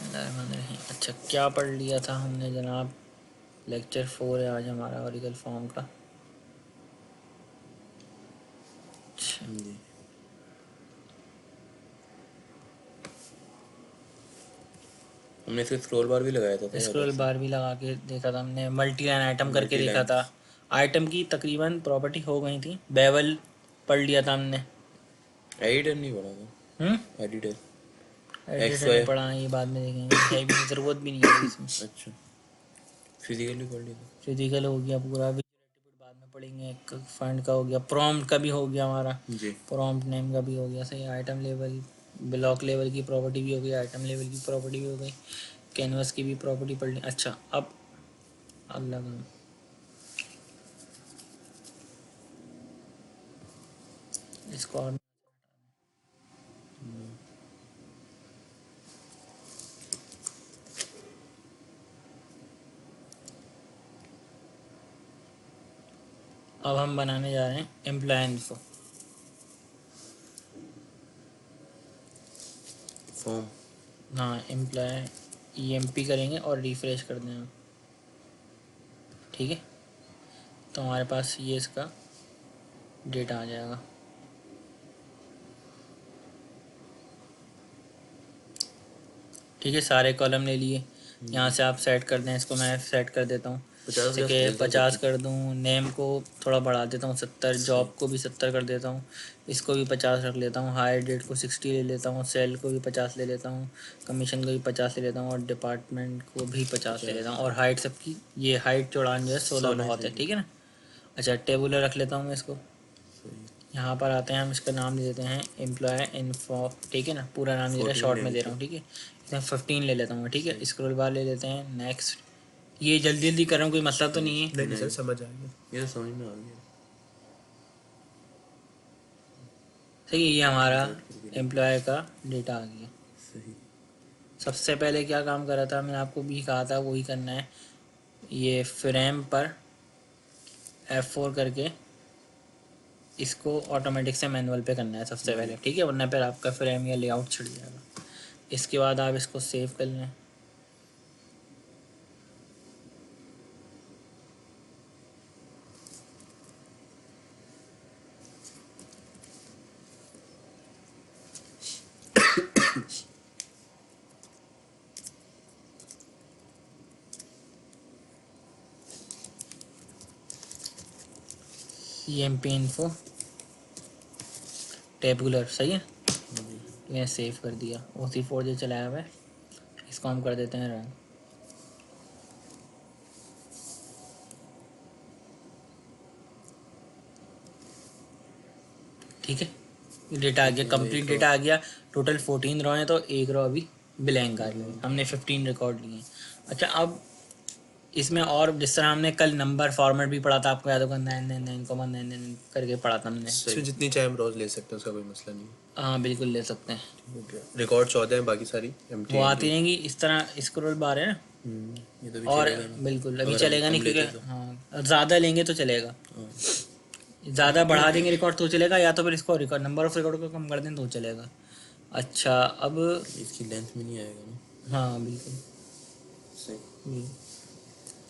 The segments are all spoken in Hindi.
बिस्मिल्लाहिर्रहमानिर्रहीम। अच्छा, क्या पढ़ लिया था हमने जनाब? लेक्चर 4 है आज हमारा ऑरिकल फॉर्म का। अच्छा, जी। हमने फिर स्क्रॉल बार भी लगाया था याद है स्क्रॉल आपसे? बार भी लगा के देखा था हमने, मल्टी लाइन आइटम करके मल्टी देखा लाइन। था। आइटम की तकरीबन प्रॉपर्टी हो गई थी। बेवल पढ़ लिया था हमने। एडिटर नहीं पढ़ा था। एडिटर एक्स एडिटर नहीं वाई। पढ़ा है, ये बाद में देखेंगे, है भी नहीं, ज़रूरत भी नहीं है इसमें। अच्छा, फिजिकली पढ़ लिया था। फिजिकल हो गया पूरा, विजुअल बाद में पढ़ेंगे। एक फंड का हो गया, प्रॉम्प्ट का भी हो गया हमारा, जी। प्रॉम्प्ट नेम का भी हो गया। सही, आइटम लेवल, ब्लॉक लेवल की प्रॉपर्टी भी हो गई, आइटम लेवल की प्रॉपर्टी भी हो गई, कैनवस की भी प्रॉपर्टी पढ़ ली। अच्छा, अब अगला काम, इसको और अब हम बनाने जा रहे हैं एम्प्लॉय इन्फो फॉर्म। हाँ, एम्प्लॉय EMP करेंगे और रिफ्रेश कर दें। ठीक है, तो हमारे पास ये इसका डेटा आ जाएगा। ठीक है, सारे कॉलम ले लिए। यहाँ से आप सेट कर दें इसको, मैं सेट कर देता हूँ। 50 जैसे 50 कि ले लेता 50 सबको। कर दूँ, नेम को थोड़ा बढ़ा देता हूँ 70, जॉब को भी 70 कर देता हूँ, इसको भी 50 रख लेता हूँ, हायर डेट को 60 ले लेता हूँ, सेल को भी 50 ले लेता हूँ, कमीशन को भी 50 ले लेता हूँ, और डिपार्टमेंट को भी 50 ले लेता हूँ। और हाइट सबकी, ये हाइट चौड़ान जो है 16 16 बहुत ले है। ठीक लीजिए। है ना। अच्छा, टेबुलर रख लेता हूँ मैं इसको। सही। यहाँ पर आते हैं, हम इसका नाम दे देते हैं एम्प्लॉय इन्फो। ठीक है ना, पूरा नाम दे रहा है, 14 शॉर्ट ले में दे रहा लीजिए। हूँ। ठीक है, इसमें 15 ले लेता हूँ मैं। ठीक है, सही। स्क्रॉल बार ले लेते हैं, नेक्स्ट। ये जल्दी जल्दी कर रहा हूँ, कोई मसला तो नहीं है? नहीं सर, समझ आ गया। ये तो समझ में आ गया। सही है, ये हमारा इंसर्ट करके लिख। एम्प्लॉय का डेटा आ गया। सही। सबसे पहले क्या काम करा था, मैंने आपको भी कहा था वही करना है। ये फ्रेम पर F4 करके इसको ऑटोमेटिक से मैनुअल पे करना है सबसे पहले। ठीक है, वरना फिर आपका फ्रेम या लेआउट छिड़ जाएगा। इसके बाद आप इसको सेव कर लें। EMP इन्फो टेबुलर, सही है। ये सेव कर दिया, OC4 जो चलाया हुआ है, इसको हम कर देते हैं रन। ठीक है, डेटा आ गया, कंप्लीट डेटा आ गया। टोटल 14 रो हैं, तो एक रो अभी ब्लैंक आ रही है। हमने 15 रिकॉर्ड लिए हैं। अच्छा, अब इसमें और जिस तरह हमने कल नंबर फॉर्मेट भी पढ़ा था, आपको याद होगा, 999,999 करके पढ़ा था हमने। इसमें जितनी चाहे हम रोज ले सकते हैं, उसका कोई मसला नहीं है। हाँ बिल्कुल ले सकते हैं। ठीक है, रिकॉर्ड 14 है, बाकी सारी वो एम्प्टी आती एंट्री। रहेंगी इस तरह, स्क्रॉल बार है ना। ये तो भी और चलेगा नहीं बिल्कुल अभी अगर हम चलेगा नहीं, कम क्योंकि लेते तो। हाँ ज़्यादा लेंगे तो चलेगा। हाँ। ज़्यादा बढ़ा देंगे रिकॉर्ड तो चलेगा, या तो फिर इसको रिकॉर्ड, नंबर ऑफ रिकॉर्ड को कम कर दें तो चलेगा। अच्छा, अब इसकी लेंथ में नहीं आएगा ना। हाँ बिल्कुल। सही।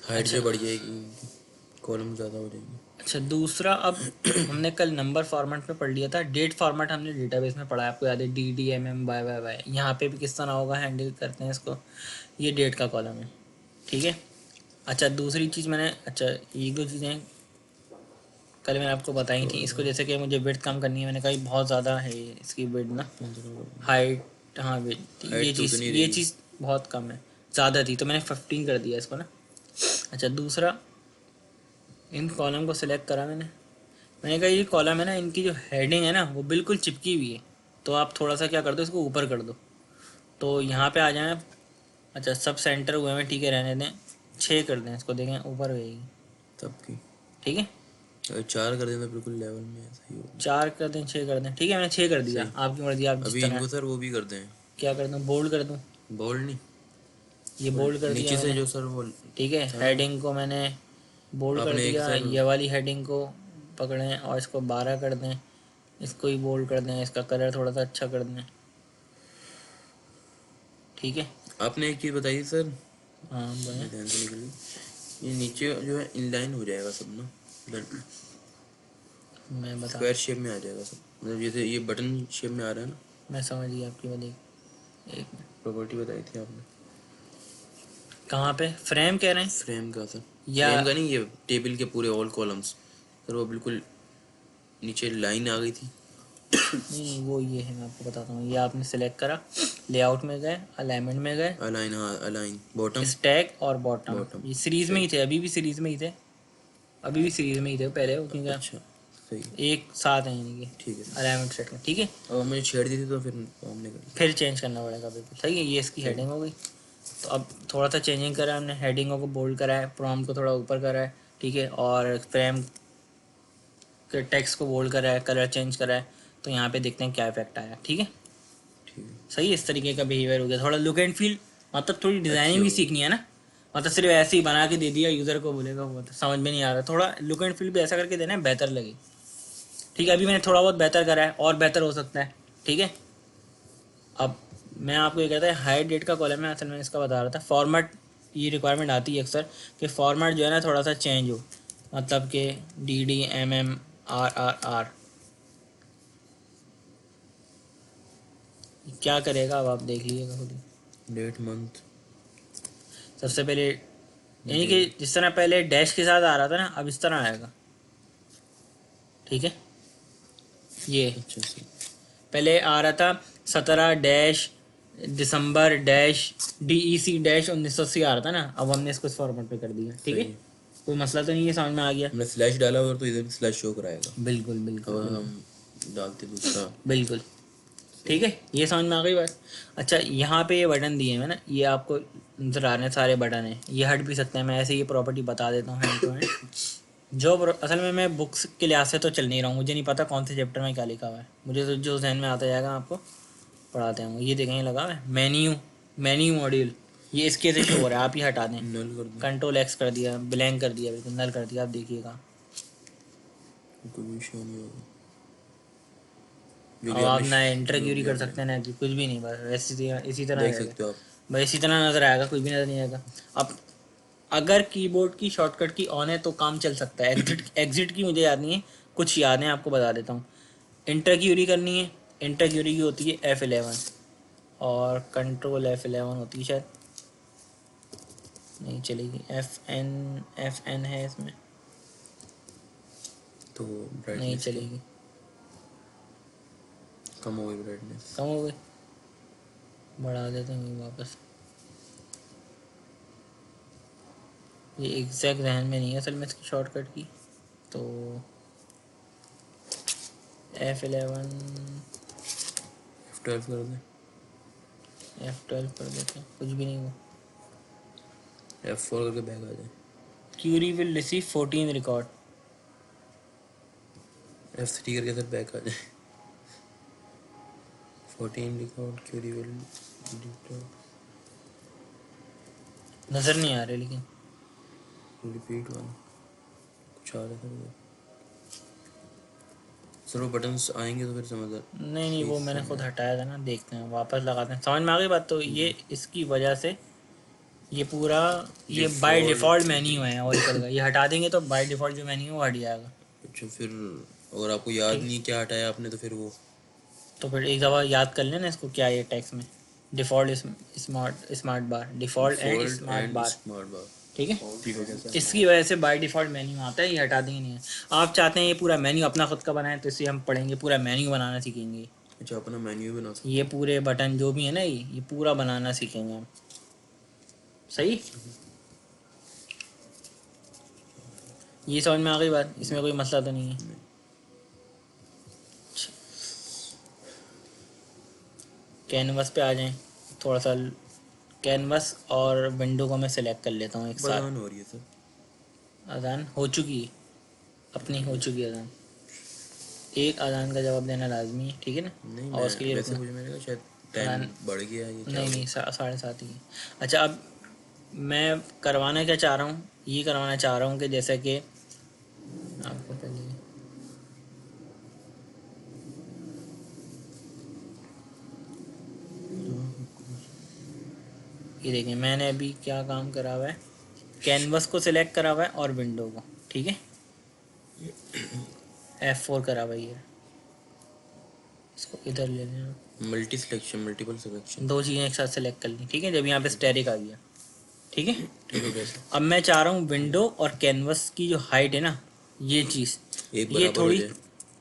हाइट अच्छा भी बढ़ जाएगी, कॉलम ज़्यादा हो जाएगी। अच्छा, दूसरा, अब हमने कल नंबर फॉर्मेट में पढ़ लिया था, डेट फॉर्मेट हमने डेटाबेस में पढ़ा है, आपको याद है, DDMM YYY। यहाँ पे भी किस तरह होगा, हैंडल करते हैं इसको। ये डेट का कॉलम है। ठीक है। अच्छा, दूसरी चीज़ मैंने, अच्छा एक दो चीज़ें कल मैंने आपको बताई थी इसको, जैसे कि मुझे विड्थ कम करनी है, मैंने कहा बहुत ज़्यादा है इसकी विड्थ ना, 15 हाइट। हाँ विड्थ, हाइट तो उतनी ये रहेगी। चीज़ बहुत कम है, ज़्यादा थी, तो मैंने 15 कर दिया इसको ना। अच्छा, दूसरा, इन कॉलम को सिलेक्ट करा मैंने कहा ये कॉलम है ना, इनकी जो हेडिंग है ना वो बिल्कुल चिपकी हुई है, तो आप थोड़ा सा क्या कर दो, इसको ऊपर कर दो, तो यहाँ पे आ जाए। अच्छा, सब सेंटर हुए हैं, ठीक है, रहने दें, 6 कर दें इसको, देखें ऊपर हो जाएगी। तब की ठीक है, अगर 4 कर देना बिल्कुल लेवल में सही होगा। 4 कर दें, 6 कर दें, ठीक है, मैंने 6 कर दिया, सही। आपकी मर्जी, आप जिस अभी तरह। इनको सर वो भी कर दें, क्या कर दूँ, बोल्ड कर दूँ? बोल्ड नहीं, ये बोल्ड कर दिया नीचे से मैंने। जो सर वो ठीक है, था ना, हेडिंग को मैंने बोल्ड कर आपने एक दिया, सर। ये वाली हेडिंग को पकड़ें और इसको 12 कर दें, इसको ही बोल्ड कर दें, इसका कलर थोड़ा सा अच्छा कर दें। ठीक है। आपने एक चीज़ बताई सर, हाँ बोले। मेरे ध्यान से निकल गई। ये नीचे जो है इनलाइन हो जाएगा सब ना, मैं बता, स्क्वायर शेप में आ जाएगा सब, मतलब जैसे ये बटन शेप में आ रहा है ना। मैं समझ गया आपकी बात। एक मिनट, प्रॉपर्टी बताई थी आपने, कहाँ पे फ्रेम कह रहे हैं फ्रेम का सर, या? फ्रेम का नहीं, ये टेबल के पूरे ऑल कॉलम्स सर, वो बिल्कुल नीचे लाइन आ गई थी। नहीं वो ये है, मैं आपको बताता हूँ। ये आपने सेलेक्ट करा, लेआउट में गए, अलाइनमेंट में गए, अलाइन, हाँ अलाइन, बॉटम, स्टैक और बॉटम। बॉटम ये सीरीज में ही थे, अभी भी सीरीज में ही थे, अभी भी सीरीज में ही थे पहले वो, क्योंकि अच्छा सही, एक साथ है यानी कि ठीक है। अलाइनमेंट सेट में। ठीक है, अब मैंने छेड़ दी थी तो फिर हमने कर दी। फिर चेंज करना पड़ेगा बिल्कुल। सही है, ये इसकी हेडिंग हो गई। तो अब थोड़ा सा चेंजिंग करा हमने, हेडिंगों को बोल्ड करा है, प्रॉम्प्ट को थोड़ा ऊपर करा है, ठीक है, और फ्रेम के टेक्स्ट को बोल्ड करा है, कलर चेंज करा है। तो यहाँ पे देखते हैं क्या इफेक्ट आया। ठीक है, ठीक है, सही है। इस तरीके का बिहेवियर हो गया। थोड़ा लुक एंड फील, मतलब थोड़ी अच्छी डिज़ाइनिंग भी होगी। सीखनी है ना, मतलब सिर्फ ऐसे ही बना के दे दिया यूज़र को, बोलेगा वो तो समझ में नहीं आ रहा। थोड़ा लुक एंड फील भी ऐसा करके देना है बेहतर लगे। ठीक है, अभी मैंने थोड़ा बहुत बेहतर करा है, और बेहतर हो सकता है। ठीक है, अब मैं आपको ये कहता है हाइड डेट का कॉलम है, असल में इसका बता रहा था। फॉर्मेट, ये रिक्वायरमेंट आती है अक्सर कि फॉर्मेट जो है ना थोड़ा सा चेंज हो, मतलब कि DDMMRRR। क्या करेगा अब आप देख लीजिएगा खुद ही। डेट, मंथ, सबसे पहले यानी कि जिस तरह पहले डैश के साथ आ रहा था ना, अब इस तरह आएगा। ठीक है, ये अच्छा सही, पहले आ रहा था 17 दिसंबर-DEC-1980 आ रहा था ना, अब हमने इसको इस फॉर्मेट पे कर दिया। ठीक है, सही है। कोई मसला तो नहीं है, समझ में आ गया? हमने स्लैश डाला और तो इधर भी स्लैश शो कराएगा। बिल्कुल अब बिल्कुल अगर बिल्कुल हम डालते दूसरा, बिल्कुल। सही ठीक है, ये समझ में आ गई बात। अच्छा, यहाँ पे ये बटन दिए हैं ना, ये आपको नजर आ रहे हैं, सारे बटन हैं, ये हट भी सकते हैं। मैं ऐसे ये प्रॉपर्टी बता देता हूँ हैंड टू हैंड। असल में मैं बुक्स के लिहाज से तो चल नहीं रहा हूँ, मुझे नहीं पता कौन से चैप्टर में क्या लिखा हुआ है, मुझे तो जो जहन में आता जाएगा आपको पढ़ाते हैं। ये देखें, ये लगा हुआ है मेन्यू, मेन्यू मॉड्यूल, ये इसके से शो हो रहा है, आप ये हटा दें। नल कर दो, Ctrl+X कर दिया, ब्लैंक कर दिया, बिल्कुल नल कर दिया, आप देखिएगा। कोई भी शो नहीं होगा। जो अब भी आप आपने ना एंटर जो क्यूरी भी कर आपने सकते हैं ना कि कुछ भी नहीं, बस इसी तरह देख रहेगा, सकते हो आप। बस इसी तरह नज़र आएगा, कुछ भी नज़र नहीं आएगा। अब अगर कीबोर्ड की शॉर्टकट की ऑन है तो काम चल सकता है। एग्जिट, एग्जिट की मुझे याद नहीं है, कुछ याद है आपको बता देता हूँ। इंटर क्यूरी करनी है, इंटर क्यूरी की होती है F11, और Ctrl+F11 होती है शायद, नहीं चलेगी, FN है इसमें, तो नहीं ब्राइटनेस क्या चलेगी, कम हो गई, ब्राइटनेस कम हो गई, बढ़ा देते हैं वापस। ये एग्जैक्ट जहन में नहीं है असल में इसकी शॉर्टकट की, तो F11 F12 कर दें, F12 कर देते हैं, कुछ भी नहीं हुआ। F4 करके बैक आ जाए, Curie will receive 14 record. F3 करके सर बैक आ जाए। 14 रिकॉर्ड, क्यूरी विल नज़र नहीं आ रहे लेकिन, रिपीट वन, कुछ आ रहा था सर, वो बटन्स आएंगे तो फिर समझ आ नहीं नहीं सही वो से मैंने समझ खुद आए। हटाया था ना, देखते हैं वापस लगाते हैं, समझ में आ गई बात। तो ये इसकी वजह से ये पूरा, ये बाय डिफ़ॉल्ट डिफ़ॉल्ट, मेन्यू है ओरेकल का, ये हटा देंगे तो बाय डिफ़ॉल्ट जो मेन्यू है वो हट जाएगा। अच्छा फिर अगर आपको याद ठीक, नहीं क्या हटाया आपने तो फिर वो, तो फिर एक दफ़ा याद कर लेना इसको, क्या है टेक्स्ट में default smart bar, default and default smart and bar. Smart bar, ठीक है, ठीक हो गया सर। इसकी वजह से बाय डिफ़ॉल्ट मेन्यू आता है, ये हटा देंगे नहीं है। आप चाहते हैं ये पूरा मेन्यू अपना खुद का बनाएं, तो इसे हम पढ़ेंगे, पूरा मेन्यू बनाना सीखेंगे। अच्छा अपना मेन्यू बना सकते ये पूरे बटन जो भी है ना, ये पूरा बनाना सीखेंगे हम। सही, ये समझ में आ गई बात, इसमें कोई मसला तो नहीं है। हैं। कैनवस पे आ जाएं, थोड़ा सा कैनवस और विंडो को मैं सेलेक्ट कर लेता हूँ एक साथ। बयान हो रही है सर, अजान हो चुकी है, अपनी हो चुकी है अजान। एक अजान का जवाब देना लाजमी है, ठीक है ना, नहीं और उसके मैं लिए वैसे रुकना। पूछ, मैंने कहा शायद टाइम अजान, बढ़ गया है, ये क्या नहीं हो नहीं, गया। 7:30 ही है। अच्छा, अब मैं करवाना क्या चाह रहा हूँ, ये करवाना चाह रहा हूँ कि जैसे कि आपको पहले ये देखिए मैंने अभी क्या काम करा हुआ है, कैनवस को सिलेक्ट करा हुआ है और विंडो को, ठीक है, F4 करा हुआ है ये, इसको इधर ले लेना, मल्टी सिलेक्शन, मल्टीपल सिलेक्शन। दो चीज़ें एक साथ सेलेक्ट कर ली, ठीक है, जब यहाँ पे स्टेरिक आ गया, ठीक है। ठीक है कैसे? अब मैं चाह रहा हूँ विंडो और कैनवस की जो हाइट है ना, ये चीज़, एक ये बराबर हो थोड़ी, जाए।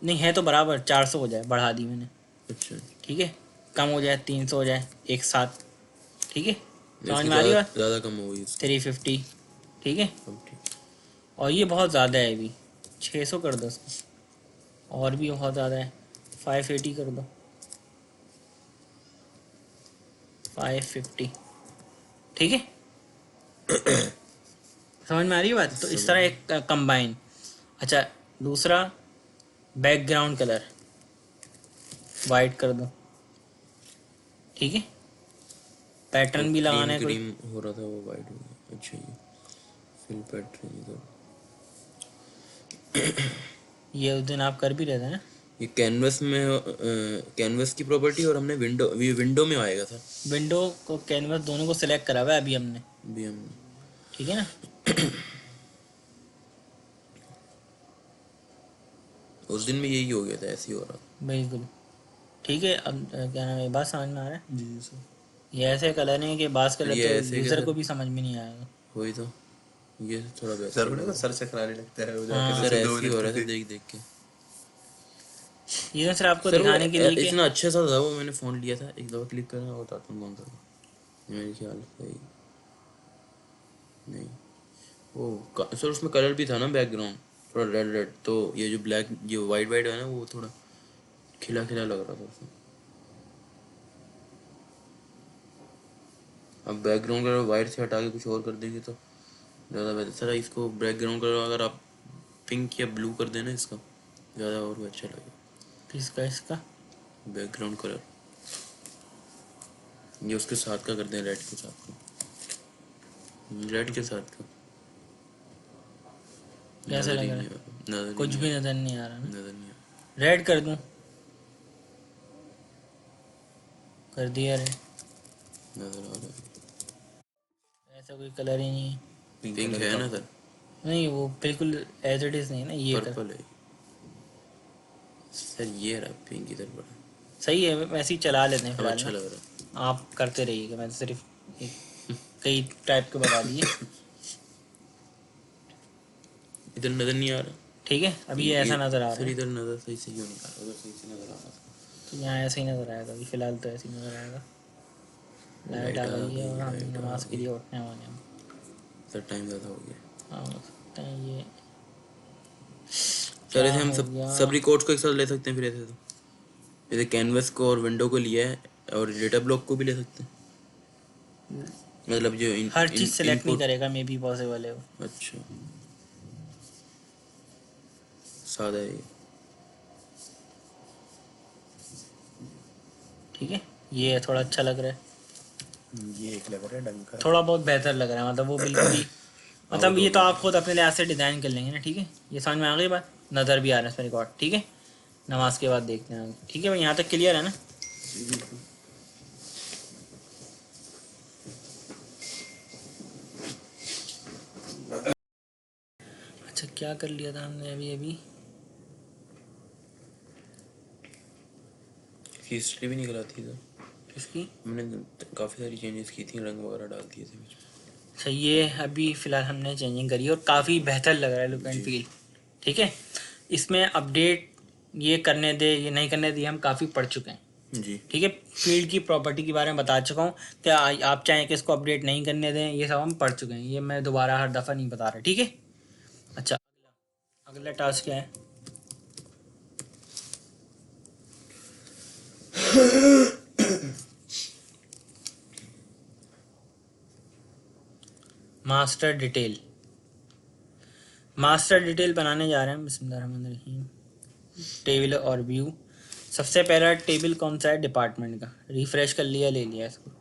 नहीं है तो बराबर 400 हो जाए, बढ़ा दी मैंने, अच्छा, ठीक है, कम हो जाए 300 हो जाए एक साथ, ठीक है, समझ इसकी में आ रही ज़्यादा बात, ज़्यादा कम हो गई इसकी। 350, ठीक है। अब ठीक। और ये बहुत ज़्यादा है अभी, 600 कर दो इसको, और भी बहुत ज़्यादा है, 580 कर दो, 550, ठीक है, समझ में आ रही है बात। तो इस तरह एक कंबाइन। अच्छा, दूसरा बैकग्राउंड कलर वाइट कर दो, ठीक है, पैटर्न भी लगाना है कोई, क्रीम हो रहा था वो वाइट हो गया। अच्छा, ये फिल पैटर्न इधर। ये उस दिन आप कर भी रहे थे ना, ये कैनवस में कैनवस की प्रॉपर्टी, और हमने विंडो में आएगा था विंडो को कैनवस दोनों को सिलेक्ट करा हुआ है अभी हमने, भी हम। ठीक है ना। उस दिन में यही हो गया था, ऐसे ही हो रहा था। बिल्कुल, ठीक है। अब क्या नाम है, ये बात समझ में आ रहा है। जी जी सर। ये ऐसे कलर नहीं है कि बास फिर कलर ये तो ऐसे यूज़र कैसे को भी समझ में नहीं आएगा। वही तो, ये थोड़ा सर बेहतर बड़े लगा। सर चकराने लगता है वो जाके हाँ। तो सर सिद्धू ऐसे होने ही हो रहा था लगती देख देख के। ये तो सर आपको सर वो दिखाने के लिए कि इतना अच्छा सा था वो, मैंने फ़ोन लिया था, एक दफ़ा क्लिक करना वो बताता हूँ कौन सा था। मेरे ख्याल से नहीं, वो सर उसमें कलर भी था ना, बैकग्राउंड थोड़ा रेड रेड, तो ये जो ब्लैक जो वाइट वाइट है ना, वो थोड़ा खिला खिला लग रहा था उसमें। अब बैकग्राउंड कलर वाइट से हटा के कुछ और कर देंगे तो ज़्यादा बेहतर। सर इसको बैकग्राउंड कलर अगर आप पिंक या ब्लू कर देना, इसका ज़्यादा और भी अच्छा लगेगा। किसका, इसका बैकग्राउंड कलर ये उसके साथ का कर दें, रेड के साथ का, रेड के साथ का। कैसा नजर लग ही रहा नहीं है, आ रहा, नजर ही कुछ नहीं भी आ नज़र नहीं आ रहा रहा, ना। नजर नहीं आ रेड कर दूं, कर दिया रेड, रहा, नजर आ रहा ऐसा कोई कलर ही नहीं है। है। पिंक है ना सर, नहीं, वो बिल्कुल एज इट इज़ नहीं है ना, ये कर पर्पल है सर, ये रहा पिंक इधर पड़ा। सही है। वैसे ही चला लेते हैं अब फिलहाल अच्छा ना, लग रहा आप करते रहिएगा, मैं तो सिर्फ कई टाइप के बता दिए, है। इधर नजर नहीं आ रहा। ठीक है। अभी ये ऐसा नज़र आ रहा सर है, इधर नजर सही से क्यों नहीं आ रहा, उधर सही से नजर आ रहा था। तो यहाँ ऐसे ही नज़र आएगा अभी फ़िलहाल, तो ऐसे ही नज़र आएगा। लाइट आ गई है और हम लाइट आ नमाज के गई। लिए उठने वाले हैं। सर टाइम ज़्यादा हो गया। हाँ, हो सकता है ये सर क्या ऐसे हम हो सब गया। सब रिकॉर्ड्स को एक साथ ले सकते हैं फिर ऐसे तो, जैसे कैनवस को और विंडो को लिया है, और डेटा ब्लॉक को भी ले सकते हैं, मतलब जो हर चीज़ सेलेक्ट नहीं इनपुट। करेगा, मे बी पॉसिबल है वो। अच्छा, सादा है ये। ठीक है, ये थोड़ा अच्छा लग रहा है, ये एक लग रहा है ढंग का। थोड़ा बहुत बेहतर लग रहा है, मतलब वो बिल्कुल ही मतलब ये तो आप खुद अपने लिहाज से डिज़ाइन कर लेंगे ना, ठीक है। ये समझ में आ गई बात, नज़र भी आ रहा है इसमें रिकॉर्ड, ठीक है। नमाज के बाद देखते हैं आगे, ठीक है भाई, यहाँ तक क्लियर है ना। अच्छा, क्या कर लिया था हमने अभी अभी, हिस्ट्री भी निकल आती है सर, इसकी। हमने काफ़ी सारी चेंजेस की थी, रंग वगैरह डाल दिए थे बीच में। अच्छा, ये अभी फ़िलहाल हमने चेंजिंग करी और काफ़ी बेहतर लग रहा है लुक एंड फील, ठीक है। इसमें अपडेट ये करने दे, ये नहीं करने दे, हम काफ़ी पढ़ चुके हैं, जी ठीक है। फील्ड की प्रॉपर्टी के बारे में बता चुका हूँ, क्या आप चाहें कि इसको अपडेट नहीं करने दें, ये सब हम पढ़ चुके हैं, ये मैं दोबारा हर दफ़ा नहीं बता रहा, ठीक है। अच्छा, अगला टास्क क्या है। मास्टर डिटेल, मास्टर डिटेल बनाने जा रहे हैं। बिस्मिल्लाहिर्रहमानिर्रहीम। टेबल और व्यू। सबसे पहला टेबल कौन सा है, डिपार्टमेंट का। रिफ्रेश कर लिया, ले लिया इसको।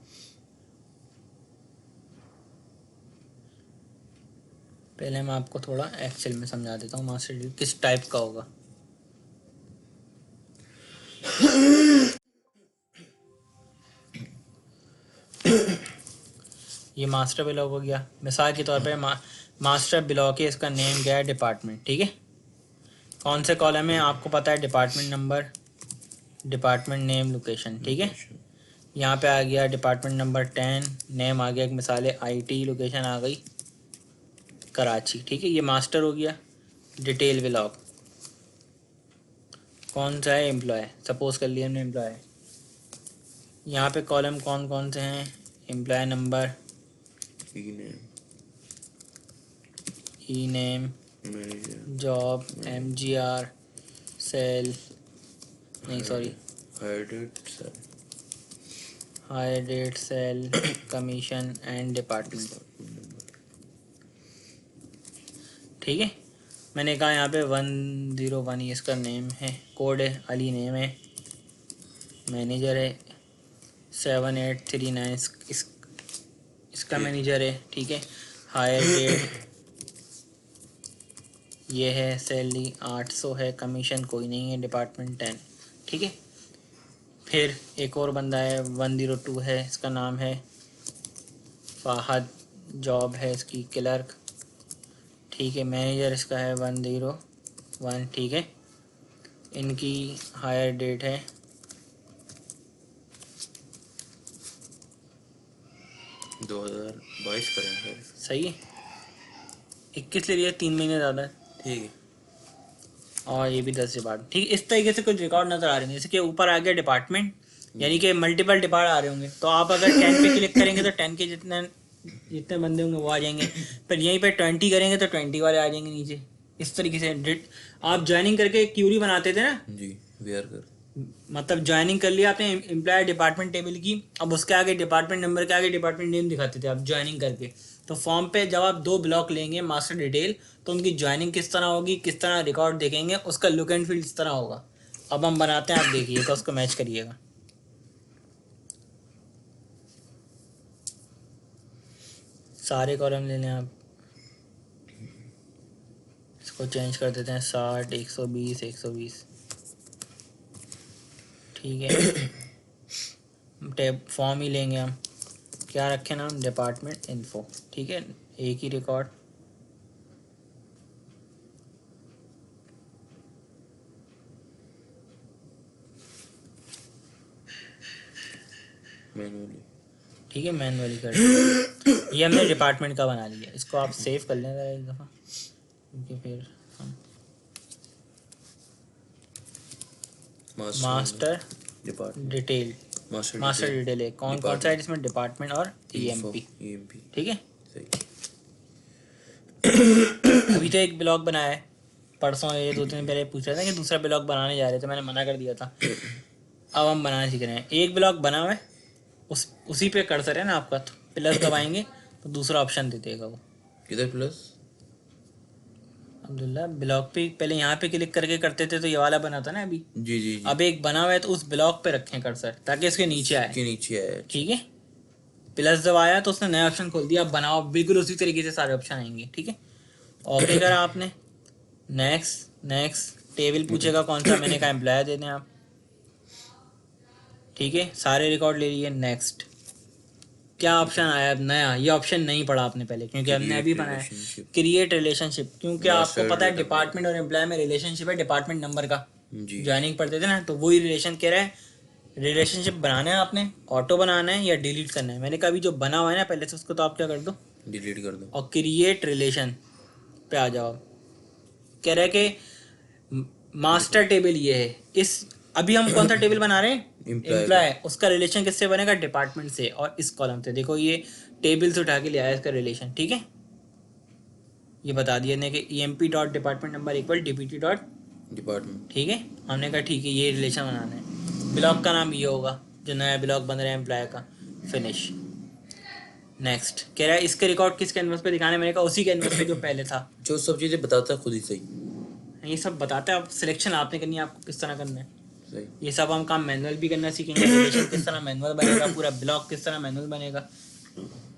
पहले मैं आपको थोड़ा एक्सेल में समझा देता हूँ मास्टर डिटेल किस टाइप का होगा। ये मास्टर ब्लॉक हो गया। मिसाल के तौर पे मास्टर ब्लॉक है, इसका नेम क्या है, डिपार्टमेंट। ठीक है, कौन से कॉलम है आपको पता है, department number, department name, location. ठीक है, यहाँ पे आ गया डिपार्टमेंट नंबर 10, नेम आ गया एक मिसाल है IT, लोकेशन आ गई कराची। ठीक है, ये मास्टर हो गया। डिटेल ब्लॉक कौन सा है, एम्प्लॉय, सपोज कर लिया हमने एम्प्लॉय। यहाँ पे कॉलम कौन कौन से हैं, employ number, E name, job, MGR, sale, नहीं sorry, hire date, sale, commission and department. ठीक है, मैंने कहा यहाँ पे 101 ये इसका नेम है, कोड है, अली नेम है, मैनेजर है 7839 इसका मैनेजर है। ठीक है, हायर डेट ये है, सैलरी 800 है, कमीशन कोई नहीं है, डिपार्टमेंट 10। ठीक है, फिर एक और बंदा है 102 है, इसका नाम है फाहद, जॉब है इसकी क्लर्क। ठीक है, मैनेजर इसका है 101। ठीक है, इनकी हायर डेट है 2022 करें। सही है, 21 ले लिया, 3 महीने ज़्यादा है। ठीक है, और ये भी 10 डिपार्टमेंट। ठीक है, इस तरीके से कुछ रिकॉर्ड नज़र आ रहे हैं, जैसे कि ऊपर आ गया डिपार्टमेंट, यानी कि मल्टीपल डिपार्ट आ रहे होंगे। तो आप अगर 10 पे क्लिक करेंगे तो 10 के जितने बंदे होंगे वो आ जाएंगे। फिर यहीं पे 20 करेंगे तो 20 वाले आ जाएंगे नीचे। इस तरीके से आप ज्वाइनिंग करके क्यूरी बनाते थे ना जी, वेयर कर, मतलब ज्वाइनिंग कर लिया आपने एम्प्लॉय डिपार्टमेंट टेबल की, अब उसके आगे डिपार्टमेंट नंबर के आगे डिपार्टमेंट नेम दिखाते थे आप ज्वाइनिंग करके। तो फॉर्म पे जब आप 2 ब्लॉक लेंगे मास्टर डिटेल, तो उनकी ज्वाइनिंग किस तरह होगी, किस तरह रिकॉर्ड देखेंगे, उसका लुक एंड फील इस तरह होगा। अब हम बनाते हैं, आप देखिए तो उसको मैच करिएगा। सारे कॉलम ले लें आप, इसको चेंज कर देते हैं 60 120 120। ठीक है, टैब फॉर्म ही लेंगे हम, क्या रखें नाम, डिपार्टमेंट इन्फो। ठीक है, एक ही रिकॉर्ड, मैनुअली। ठीक है, मैनुअली कर दिया। ये हमने डिपार्टमेंट का बना लिया, इसको आप सेव कर लें ज़रा एक दफ़ा, क्योंकि फिर हम master department, detail, master detail है, कौन कौन सा है जिसमें डिपार्टमेंट और EMP। ठीक है, सही। अभी तो एक ब्लॉग बनाया है, परसों ये 2 दिन पहले पूछ रहा था कि दूसरा ब्लॉग बनाने जा रहे थे, मैंने मना कर दिया था। अब हम बनाना सीख रहे हैं। एक ब्लॉग बना हुआ है, उसी पे कर्सर है ना आपका, तो प्लस दबाएंगे तो दूसरा ऑप्शन दे देगा वो। किधर प्लस? अब्दुल्ला ब्लॉग पे पहले यहाँ पे क्लिक करके करते थे तो ये वाला बना था ना अभी। जी जी जी, अब एक बना हुआ है तो उस ब्लॉक पे रखें कर्सर ताकि इसके नीचे आए। के नीचे है। ठीक है, प्लस दबाया तो उसने नया ऑप्शन खोल दिया, अब बनाओ बिल्कुल उसी तरीके से सारे ऑप्शन आएंगे। ठीक है, ओके करा आपने, नेक्स्ट नेक्स्ट, टेबल पूछेगा कौन सा, मैंने कहा एम्प्लॉयर दे दें आप। ठीक है, सारे रिकॉर्ड ले लिए, नेक्स्ट। क्या ऑप्शन आया अब नया, ये ऑप्शन नहीं पढ़ा आपने पहले क्योंकि हमने अभी बनाया क्रिएट रिलेशनशिप, क्योंकि आपको पता है डिपार्टमेंट और एम्प्लॉय में रिलेशनशिप है डिपार्टमेंट नंबर का। ज्वाइनिंग पढ़ते थे ना, तो वही रिलेशन कह रहा है, रिलेशनशिप बनाना है आपने, ऑटो बनाना है या डिलीट करना है। मैंने कहा अभी जो बना हुआ है ना पहले से, उसको तो आप क्या कर दो, डिलीट कर दो, और क्रिएट रिलेशन पे आ जाओ। कह रहा है कि मास्टर टेबल ये है, इस अभी हम कौन सा टेबल बना रहे हैं, एम्प्लॉय, उसका रिलेशन किससे बनेगा, डिपार्टमेंट से। और इस कॉलम से देखो ये टेबल से उठा के ले आया इसका रिलेशन। ठीक है, ये बता दिया ने कि EMP dot department number equal DPT dot department. ठीक है, हमने कहा ठीक है, ये रिलेशन बनाना है। ब्लॉक का नाम ये होगा जो नया ब्लॉक बन रहा है एम्प्लॉय का, फिनिश। नेक्स्ट कह रहा है इसके रिकॉर्ड किस कैनवस पे दिखाने, मैंने कहा उसी कैनवस पे जो पहले था। जो सब चीज़ें बताता है खुद ही सही, ये सब बताता है, अब सिलेक्शन आपने करनी है, आपको किस तरह करना है। सही। ये सब हम काम मैनुअल भी करना सीखेंगे, रिलेशन किस तरह मैनुअल बनेगा, पूरा ब्लॉक किस तरह मैनुअल बनेगा,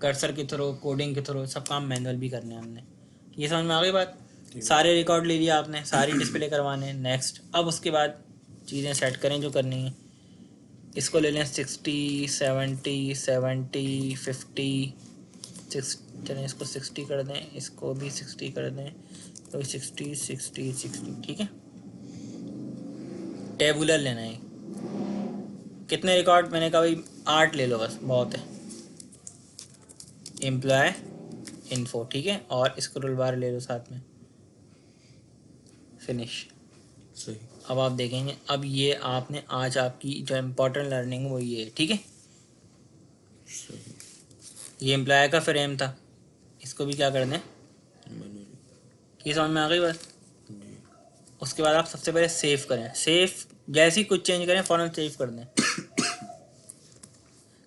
कर्सर के थ्रू, कोडिंग के थ्रू, सब काम मैनुअल भी करने हैं हमने। ये समझ में आ गई बात। सारे रिकॉर्ड ले लिया आपने, सारी डिस्प्ले करवाने, नेक्स्ट। अब उसके बाद चीज़ें सेट करें जो करनी है। इसको ले लें 60 70 70 50 चलें इसको 60 कर दें, इसको भी 60 कर दें, तो 60 60 60 ठीक है। टेबुलर लेना है। कितने रिकॉर्ड? मैंने कहा भाई 8 ले लो बस, बहुत है। एम्प्लॉय इन्फो ठीक है, और स्क्रॉल बार ले लो साथ में। फिनिश। सही। अब आप देखेंगे, अब ये आपने आज आपकी जो इम्पोर्टेंट लर्निंग वो ये है ठीक है। सही। ये एम्प्लॉय का फ्रेम था, इसको भी क्या कर दें, ये समझ में आ गई बात। जी। उसके बाद आप सबसे पहले सेव करें। सेव जैसे ही कुछ चेंज करें फ़ौरन सेव कर दें,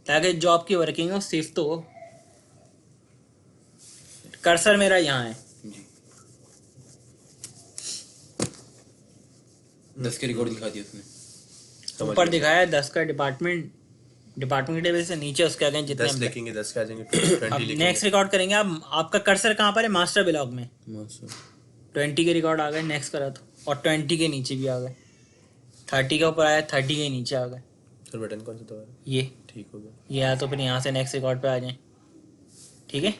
ताकि जो आपकी वर्किंग हो सेव तो हो। कर्सर मेरा यहाँ है, जी। 10 के रिकॉर्ड दिखा दिया उसने। ऊपर दिखाया है 10 का डिपार्टमेंट के टेबल से नीचे उसके आगे जितने 10 लिखेंगे, 10 के आ जाएंगे, 20 अब लिखेंगे। नेक्स्ट रिकॉर्ड करेंगे। आप आपका कर्सर कहाँ पर है? मास्टर ब्लॉक में। मास्टर 20 के रिकॉर्ड आ गए, नेक्स्ट करा तो, और 20 के नीचे भी आ गए। 30 के ऊपर आया, 30 के नीचे आ गए। सर बटन कौन सा दबाया? ये ठीक हो गया। ये आया तो फिर यहाँ से नेक्स्ट रिकॉर्ड पे आ जाए ठीक है।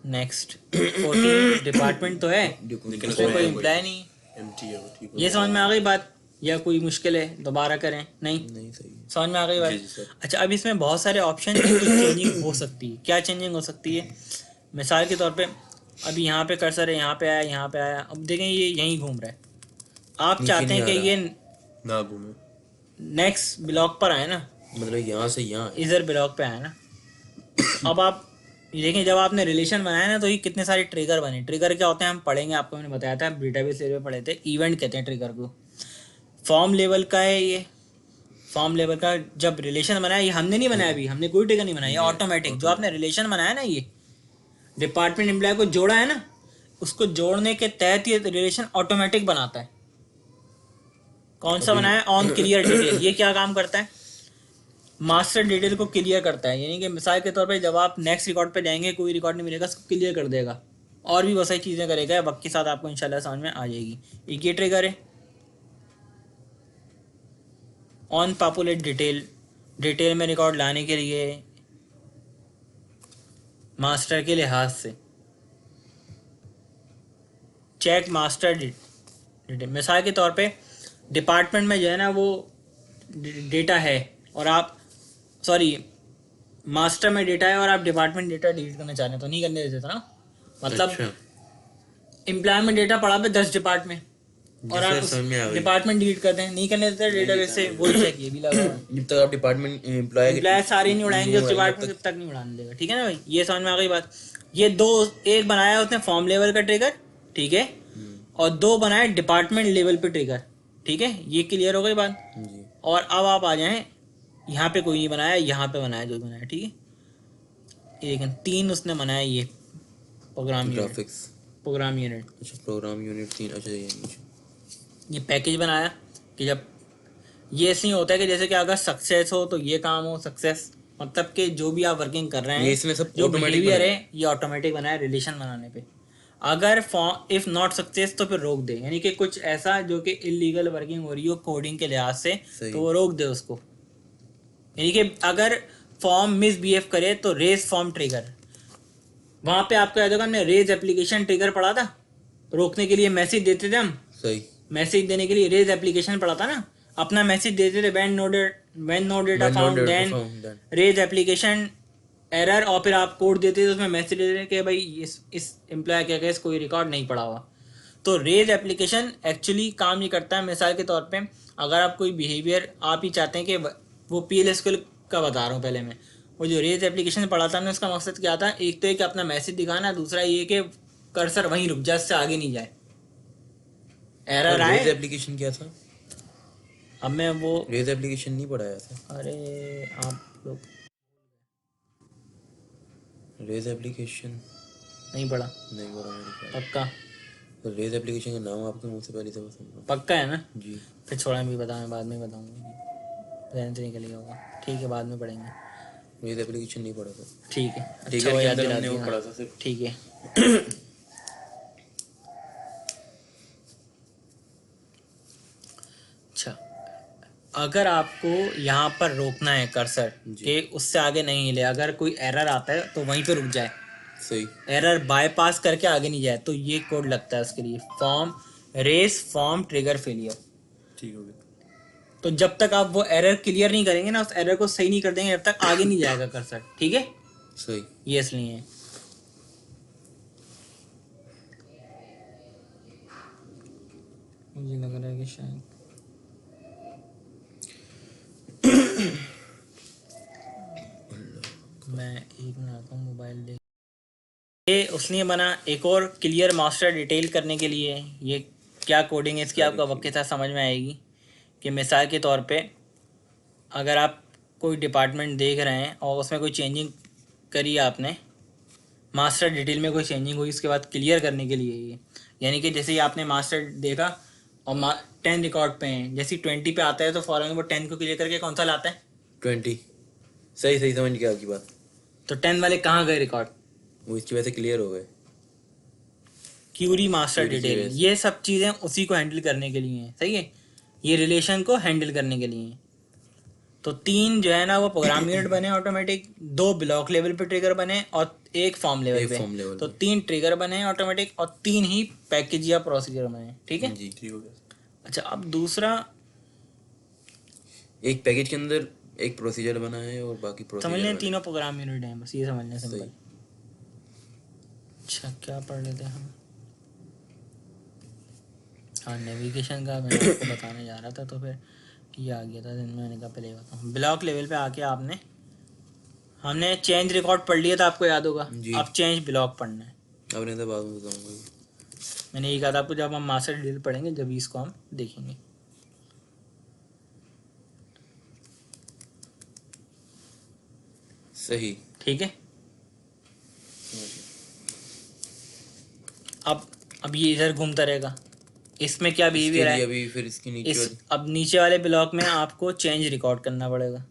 नेक्स्ट 14 डिपार्टमेंट तो है, लेकिन उसमें कोई उसमें एम्प्लॉय नहीं। एम्प्टी है वो, ठीक हो ये गया। समझ में आ गई बात, या कोई मुश्किल है दोबारा करें? नहीं, नहीं सही है। समझ में आ गई बात। जी, जी, सर। अच्छा, अब इसमें बहुत सारे ऑप्शन है, कुछ चेंजिंग हो सकती है। क्या चेंजिंग हो सकती है? मिसाल के तौर पे अभी यहाँ पे कर्सर है, यहाँ पे आया, यहाँ पे आया, अब देखें ये यहीं घूम रहा है। आप नीचे चाहते हैं नहीं कि आ ये ना घूमे। नेक्स्ट ब्लॉक पर आए ना, मतलब यहाँ से यहाँ है। इधर ब्लॉक पे आए ना। अब आप ये देखें, जब आपने रिलेशन बनाया ना तो ये कितने सारे ट्रिगर बने। ट्रिगर क्या होते हैं हम पढ़ेंगे, आपको मैंने बताया था, डेटाबेस लेवल पे पढ़े थे। इवेंट कहते हैं ट्रिगर को। फॉर्म लेवल का है ये। फॉर्म लेवल का जब रिलेशन बनाया, ये हमने नहीं बनाया, अभी हमने कोई ट्रिगर नहीं बनाया, ये ऑटोमेटिक जो आपने रिलेशन बनाया ना, ये डिपार्टमेंट एम्प्लॉय को जोड़ा है ना, उसको जोड़ने के तहत ये रिलेशन ऑटोमेटिक बनाता है। कौन सा बनाया? On clear detail. ये क्या काम करता है? मास्टर डिटेल को क्लियर करता है, यानी कि मिसाल के तौर पे जब आप नेक्स्ट रिकॉर्ड पे जाएंगे, कोई रिकॉर्ड नहीं मिलेगा, उसको क्लियर कर देगा। और भी बहुत सारी चीज़ें करेगा, वक्त के साथ आपको इंशाल्लाह समझ में आ जाएगी। एक ये ट्रिगर है ऑन पॉपुलेट डिटेल। डिटेल में रिकॉर्ड लाने के लिए मास्टर के लिहाज से चेक मास्टर डिटेल। मिसाल के तौर पे डिपार्टमेंट में जो है ना वो डेटा है, और आप सॉरी मास्टर में डेटा है और आप डिपार्टमेंट डेटा डिलीट करना चाह रहे हैं, तो नहीं करने देते ना। मतलब अच्छा। एम्प्लॉयमेंट डेटा पड़ा पे 10 डिपार्टमेंट और जैसे आप समझ में आ गई। डिपार्टमेंट डिलीट करते हैं, नहीं करने देते डेटाबेस से। वो चेक ये भी लगा हुआ है। जब तक आप डिपार्टमेंट एम्प्लॉय सारे नहीं उड़ाएंगे उस नहीं डिपार्टमेंट तक नहीं उड़ाने देगा, ठीक है ना भाई। ये समझ में आ गई बात। ये दो, एक बनाया उसने फॉर्म लेवल का ट्रिगर, ठीक है, और दो बनाए डिपार्टमेंट लेवल पे ट्रिगर, ठीक है। ये क्लियर हो गई बात। जी। और अब आप आ जाएं, यहाँ पे कोई नहीं बनाया, यहाँ पे बनाया जो बनाया, ठीक है। ये लेकिन 3 उसने बनाया, ये program unit. Graphics. Program unit अच्छा प्रोग्राम यूनिट 3। अच्छा ये नीचे। ये पैकेज बनाया कि जब ये ऐसे ही होता है कि जैसे कि अगर सक्सेस हो तो ये काम हो, सक्सेस मतलब कि जो भी आप वर्किंग कर रहे ये हैं, इसमें सब जो automatic बिहेवियर बनाया। है ये ऑटोमेटिक बनाया रिलेशन बनाने पे। अगर इफ नॉट सक्सेस तो फिर रोक दे, यानी कि कुछ ऐसा जो कि इलीगल वर्किंग हो रही हो कोडिंग के लिहाज से, सही। तो वो रोक दे उसको। यानी कि अगर फॉर्म मिसबिहेव करे तो रेज फॉर्म ट्रिगर। वहां पे आपको याद होगा हमने रेज एप्लीकेशन ट्रिगर पढ़ा था, रोकने के लिए मैसेज देते थे हम। सही। मैसेज देने के लिए रेज एप्लीकेशन पढ़ा था ना, अपना मैसेज देते थे when no data found then raise application error, और फिर आप कोड देते थे उसमें मैसेज देते थे कि भाई इस एम्प्लॉय के केस कोई रिकॉर्ड नहीं पड़ा हुआ। तो रेज एप्लीकेशन एक्चुअली काम नहीं करता है। मिसाल के तौर पे अगर आप कोई बिहेवियर आप ही चाहते हैं कि वो PLSQL का बता रहा हूँ पहले मैं, वो जो रेज एप्लीकेशन पढ़ा था हमने, उसका मकसद क्या था? एक तो ये कि अपना मैसेज दिखाना, दूसरा ये कि कर्सर वहीं रुक जाए, इससे आगे नहीं जाए। एरर रेज आए। एप्लीकेशन क्या था? अब मैं वो रेज एप्लीकेशन नहीं पढ़ाया था। अरे आप लोग रेज एप्लीकेशन नहीं पढ़ा? नहीं पढ़ा मैंने। पक्का? तो रेज एप्लीकेशन का नाम आपके मुंह से पहली दफा सुन रहा हूँ। पक्का है ना? जी। फिर छोड़ा, मैं बता, मैं बाद में बताऊंगा, जहन से निकल गया होगा। ठीक है, बाद में पढ़ेंगे। रेज एप्लीकेशन नहीं पढ़ा था। ठीक है, ठीक अच्छा है, वो के याद अंदर दिला हमने वो दिया। पढ़ा था सिर्फ। ठीक है। अच्छा, अगर आपको यहाँ पर रोकना है कर्सर जी। कि उससे आगे नहीं हिले, अगर कोई एरर आता है तो वहीं पे रुक जाए, सही। एरर बाईपास करके आगे नहीं जाए, तो ये कोड लगता है उसके लिए, form raise form trigger failure. ठीक हो गया। तो जब तक आप वो एरर क्लियर नहीं करेंगे ना, उस एरर को सही नहीं कर देंगे, जब तक आगे नहीं जाएगा कर्सर। ठीक है, सही। ये इसलिए है। मुझे लग रहा है कि शायद मैं एक मिनट आता हूँ मोबाइल देख। ये उसने बना एक और क्लियर मास्टर डिटेल करने के लिए। ये क्या कोडिंग है इसकी, आपका वक्त के साथ समझ में आएगी। कि मिसाल के तौर पे अगर आप कोई डिपार्टमेंट देख रहे हैं और उसमें कोई चेंजिंग करी आपने, मास्टर डिटेल में कोई चेंजिंग हुई, उसके बाद क्लियर करने के लिए ये, यानी कि जैसे ही आपने मास्टर देखा और 10 रिकॉर्ड पे हैं, जैसे 20 पे आता है तो फौरन वो 10 को क्लियर करके कौन सा लाता है? 20। सही सही, समझ गया आपकी बात। तो 10 वाले कहाँ गए रिकॉर्ड? वो इसकी वजह से क्लियर हो गए। क्यूरी मास्टर क्यूरी की डिटेल, वजह से। ये सब चीज़ें उसी को हैंडल करने के लिए हैं। सही है, ये रिलेशन को हैंडल करने के लिए हैं। तो 3 जो है ना वो प्रोग्राम यूनिट बने ऑटोमेटिक, 2 ब्लॉक लेवल पे ट्रिगर बने और एक फॉर्म लेवल एक पे। फॉर्म लेवल तो पे। 3 ट्रिगर बने ऑटोमेटिक और 3 ही पैकेज या प्रोसीजर बने। ठीक है जी। ठीक हो गया। अच्छा, अब दूसरा एक पैकेज के अंदर एक प्रोसीजर बना है और बाकी समझ प्रोसीजर लें, बने। तीनों प्रोग्राम यूनिट हैं, बस ये समझ लें सिंपल। सही। अच्छा, क्या पढ़ लेते हैं हम? हाँ, नेविगेशन का मैं आपको बताने जा रहा था तो फिर ये आ गया था दिन में, मैंने कहा पहले बताऊँ। ब्लॉक लेवल पे आके हमने चेंज रिकॉर्ड पढ़ लिया था, आपको याद होगा। जी। अब चेंज ब्लॉक पढ़ना है। आपने तो बाद में बताऊंगा। मैंने ये कहा था आपको, जब हम मास्टर डिटेल पढ़ेंगे जब इसको हम देखेंगे। सही। ठीक है, अब ये इधर घूमता रहेगा। इसमें क्या इसके बिहेवियर लिए है? अभी फिर इसके नीचे इस अब नीचे वाले ब्लॉक में आपको चेंज रिकॉर्ड करना पड़ेगा।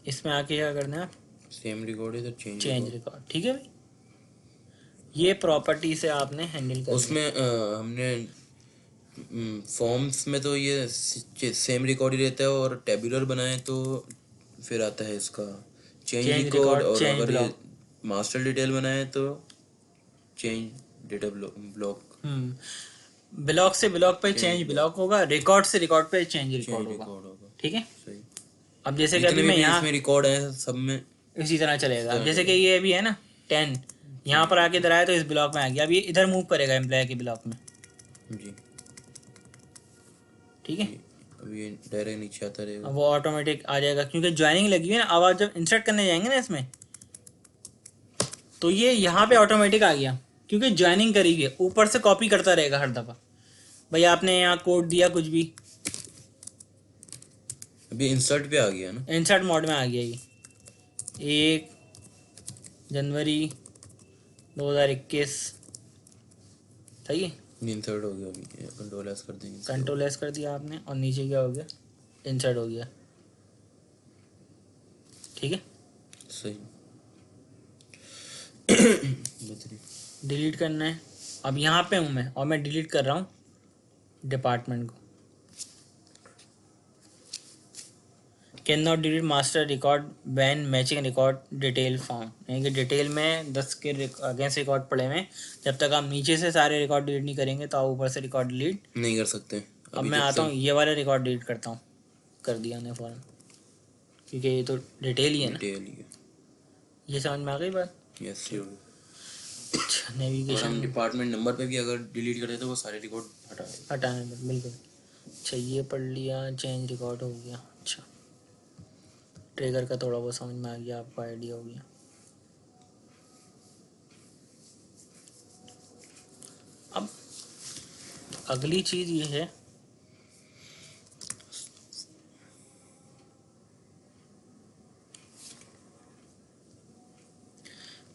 इसमें आके क्या करना है आप? सेम रिकॉर्ड है तो चेंज चेंज रिकॉर्ड। ठीक है भाई, ये प्रॉपर्टी से आपने हैंडल कर उसमें हमने फॉर्म्स में तो ये सेम रिकॉर्ड ही रहता है, और टेबुलर बनाए तो फिर आता है इसका चेंज चेंज रिकॉर्ड। रिकॉर्ड, और चेंज अगर ये ब्लॉक। मास्टर डिटेल बनाए तो चेंज डेटा ब्लॉक। ब्लॉक से ब्लॉक पे चेंज ब्लॉक होगा, रिकॉर्ड से रिकॉर्ड पे चेंज चेंज रिकॉर्ड होगा। रिकॉर्ड होगा। ठीक है, सही। अब जैसे कि जितने अभी मैं भी यहाँ इसमें रिकॉर्ड है सब में इसी तरह चलेगा। अब तरह जैसे कि ये भी है ना 10, यहाँ पर आके इधर आया तो इस ब्लॉक में आ गया। अब ये इधर मूव करेगा एम्प्लॉय के ब्लॉक में। जी। ठीक है, अब ये डायरेक्ट नीचे आता रहेगा। अब वो ऑटोमेटिक आ जाएगा क्योंकि ज्वाइनिंग लगी हुई है ना। अब आप जब इंसर्ट करने जाएंगे ना इसमें, तो ये यहाँ पे ऑटोमेटिक आ गया क्योंकि ज्वाइनिंग करी हुई है। ऊपर से कॉपी करता रहेगा हर दफ़ा। भाई आपने यहाँ कोड दिया कुछ भी, अभी इंसर्ट पे आ गया ना। इंसर्ट मोड में आ गया ये 1 जनवरी 2021। सही है, इंसर्ट हो गया। अभी कंट्रोल एस कर देंगे। कंट्रोल एस कर दिया आपने और नीचे क्या हो गया? इंसर्ट हो गया। ठीक है, सही। डिलीट करना है। अब यहाँ पे हूँ मैं और मैं डिलीट कर रहा हूँ डिपार्टमेंट को। Can not delete master record when matching record detail found, यानी कि डिटेल में 10 के अगेंस्ट रिकॉर्ड पड़े हुए, जब तक आप नीचे से सारे रिकॉर्ड डिलीट नहीं करेंगे तो आप ऊपर से रिकॉर्ड डिलीट नहीं कर सकते। अब मैं आता हूँ, ये वाला रिकॉर्ड डिलीट करता हूँ। कर दिया ने फ़ौरन, क्योंकि ये तो डिटेल ही है ना। डिटेल ही है। ये समझ में आ गई बात? यस। अच्छा, और नेविगेशन हम डिपार्टमेंट नंबर पे भी अगर डिलीट करते तो वो सारे रिकॉर्ड हटा देते। हटाने में बिल्कुल। अच्छा, ये पढ़ लिया, चेंज रिकॉर्ड हो गया। अच्छा, ट्रिगर का थोड़ा बहुत समझ में आ गया, आपको आइडिया हो गया। अब अगली चीज़ ये है,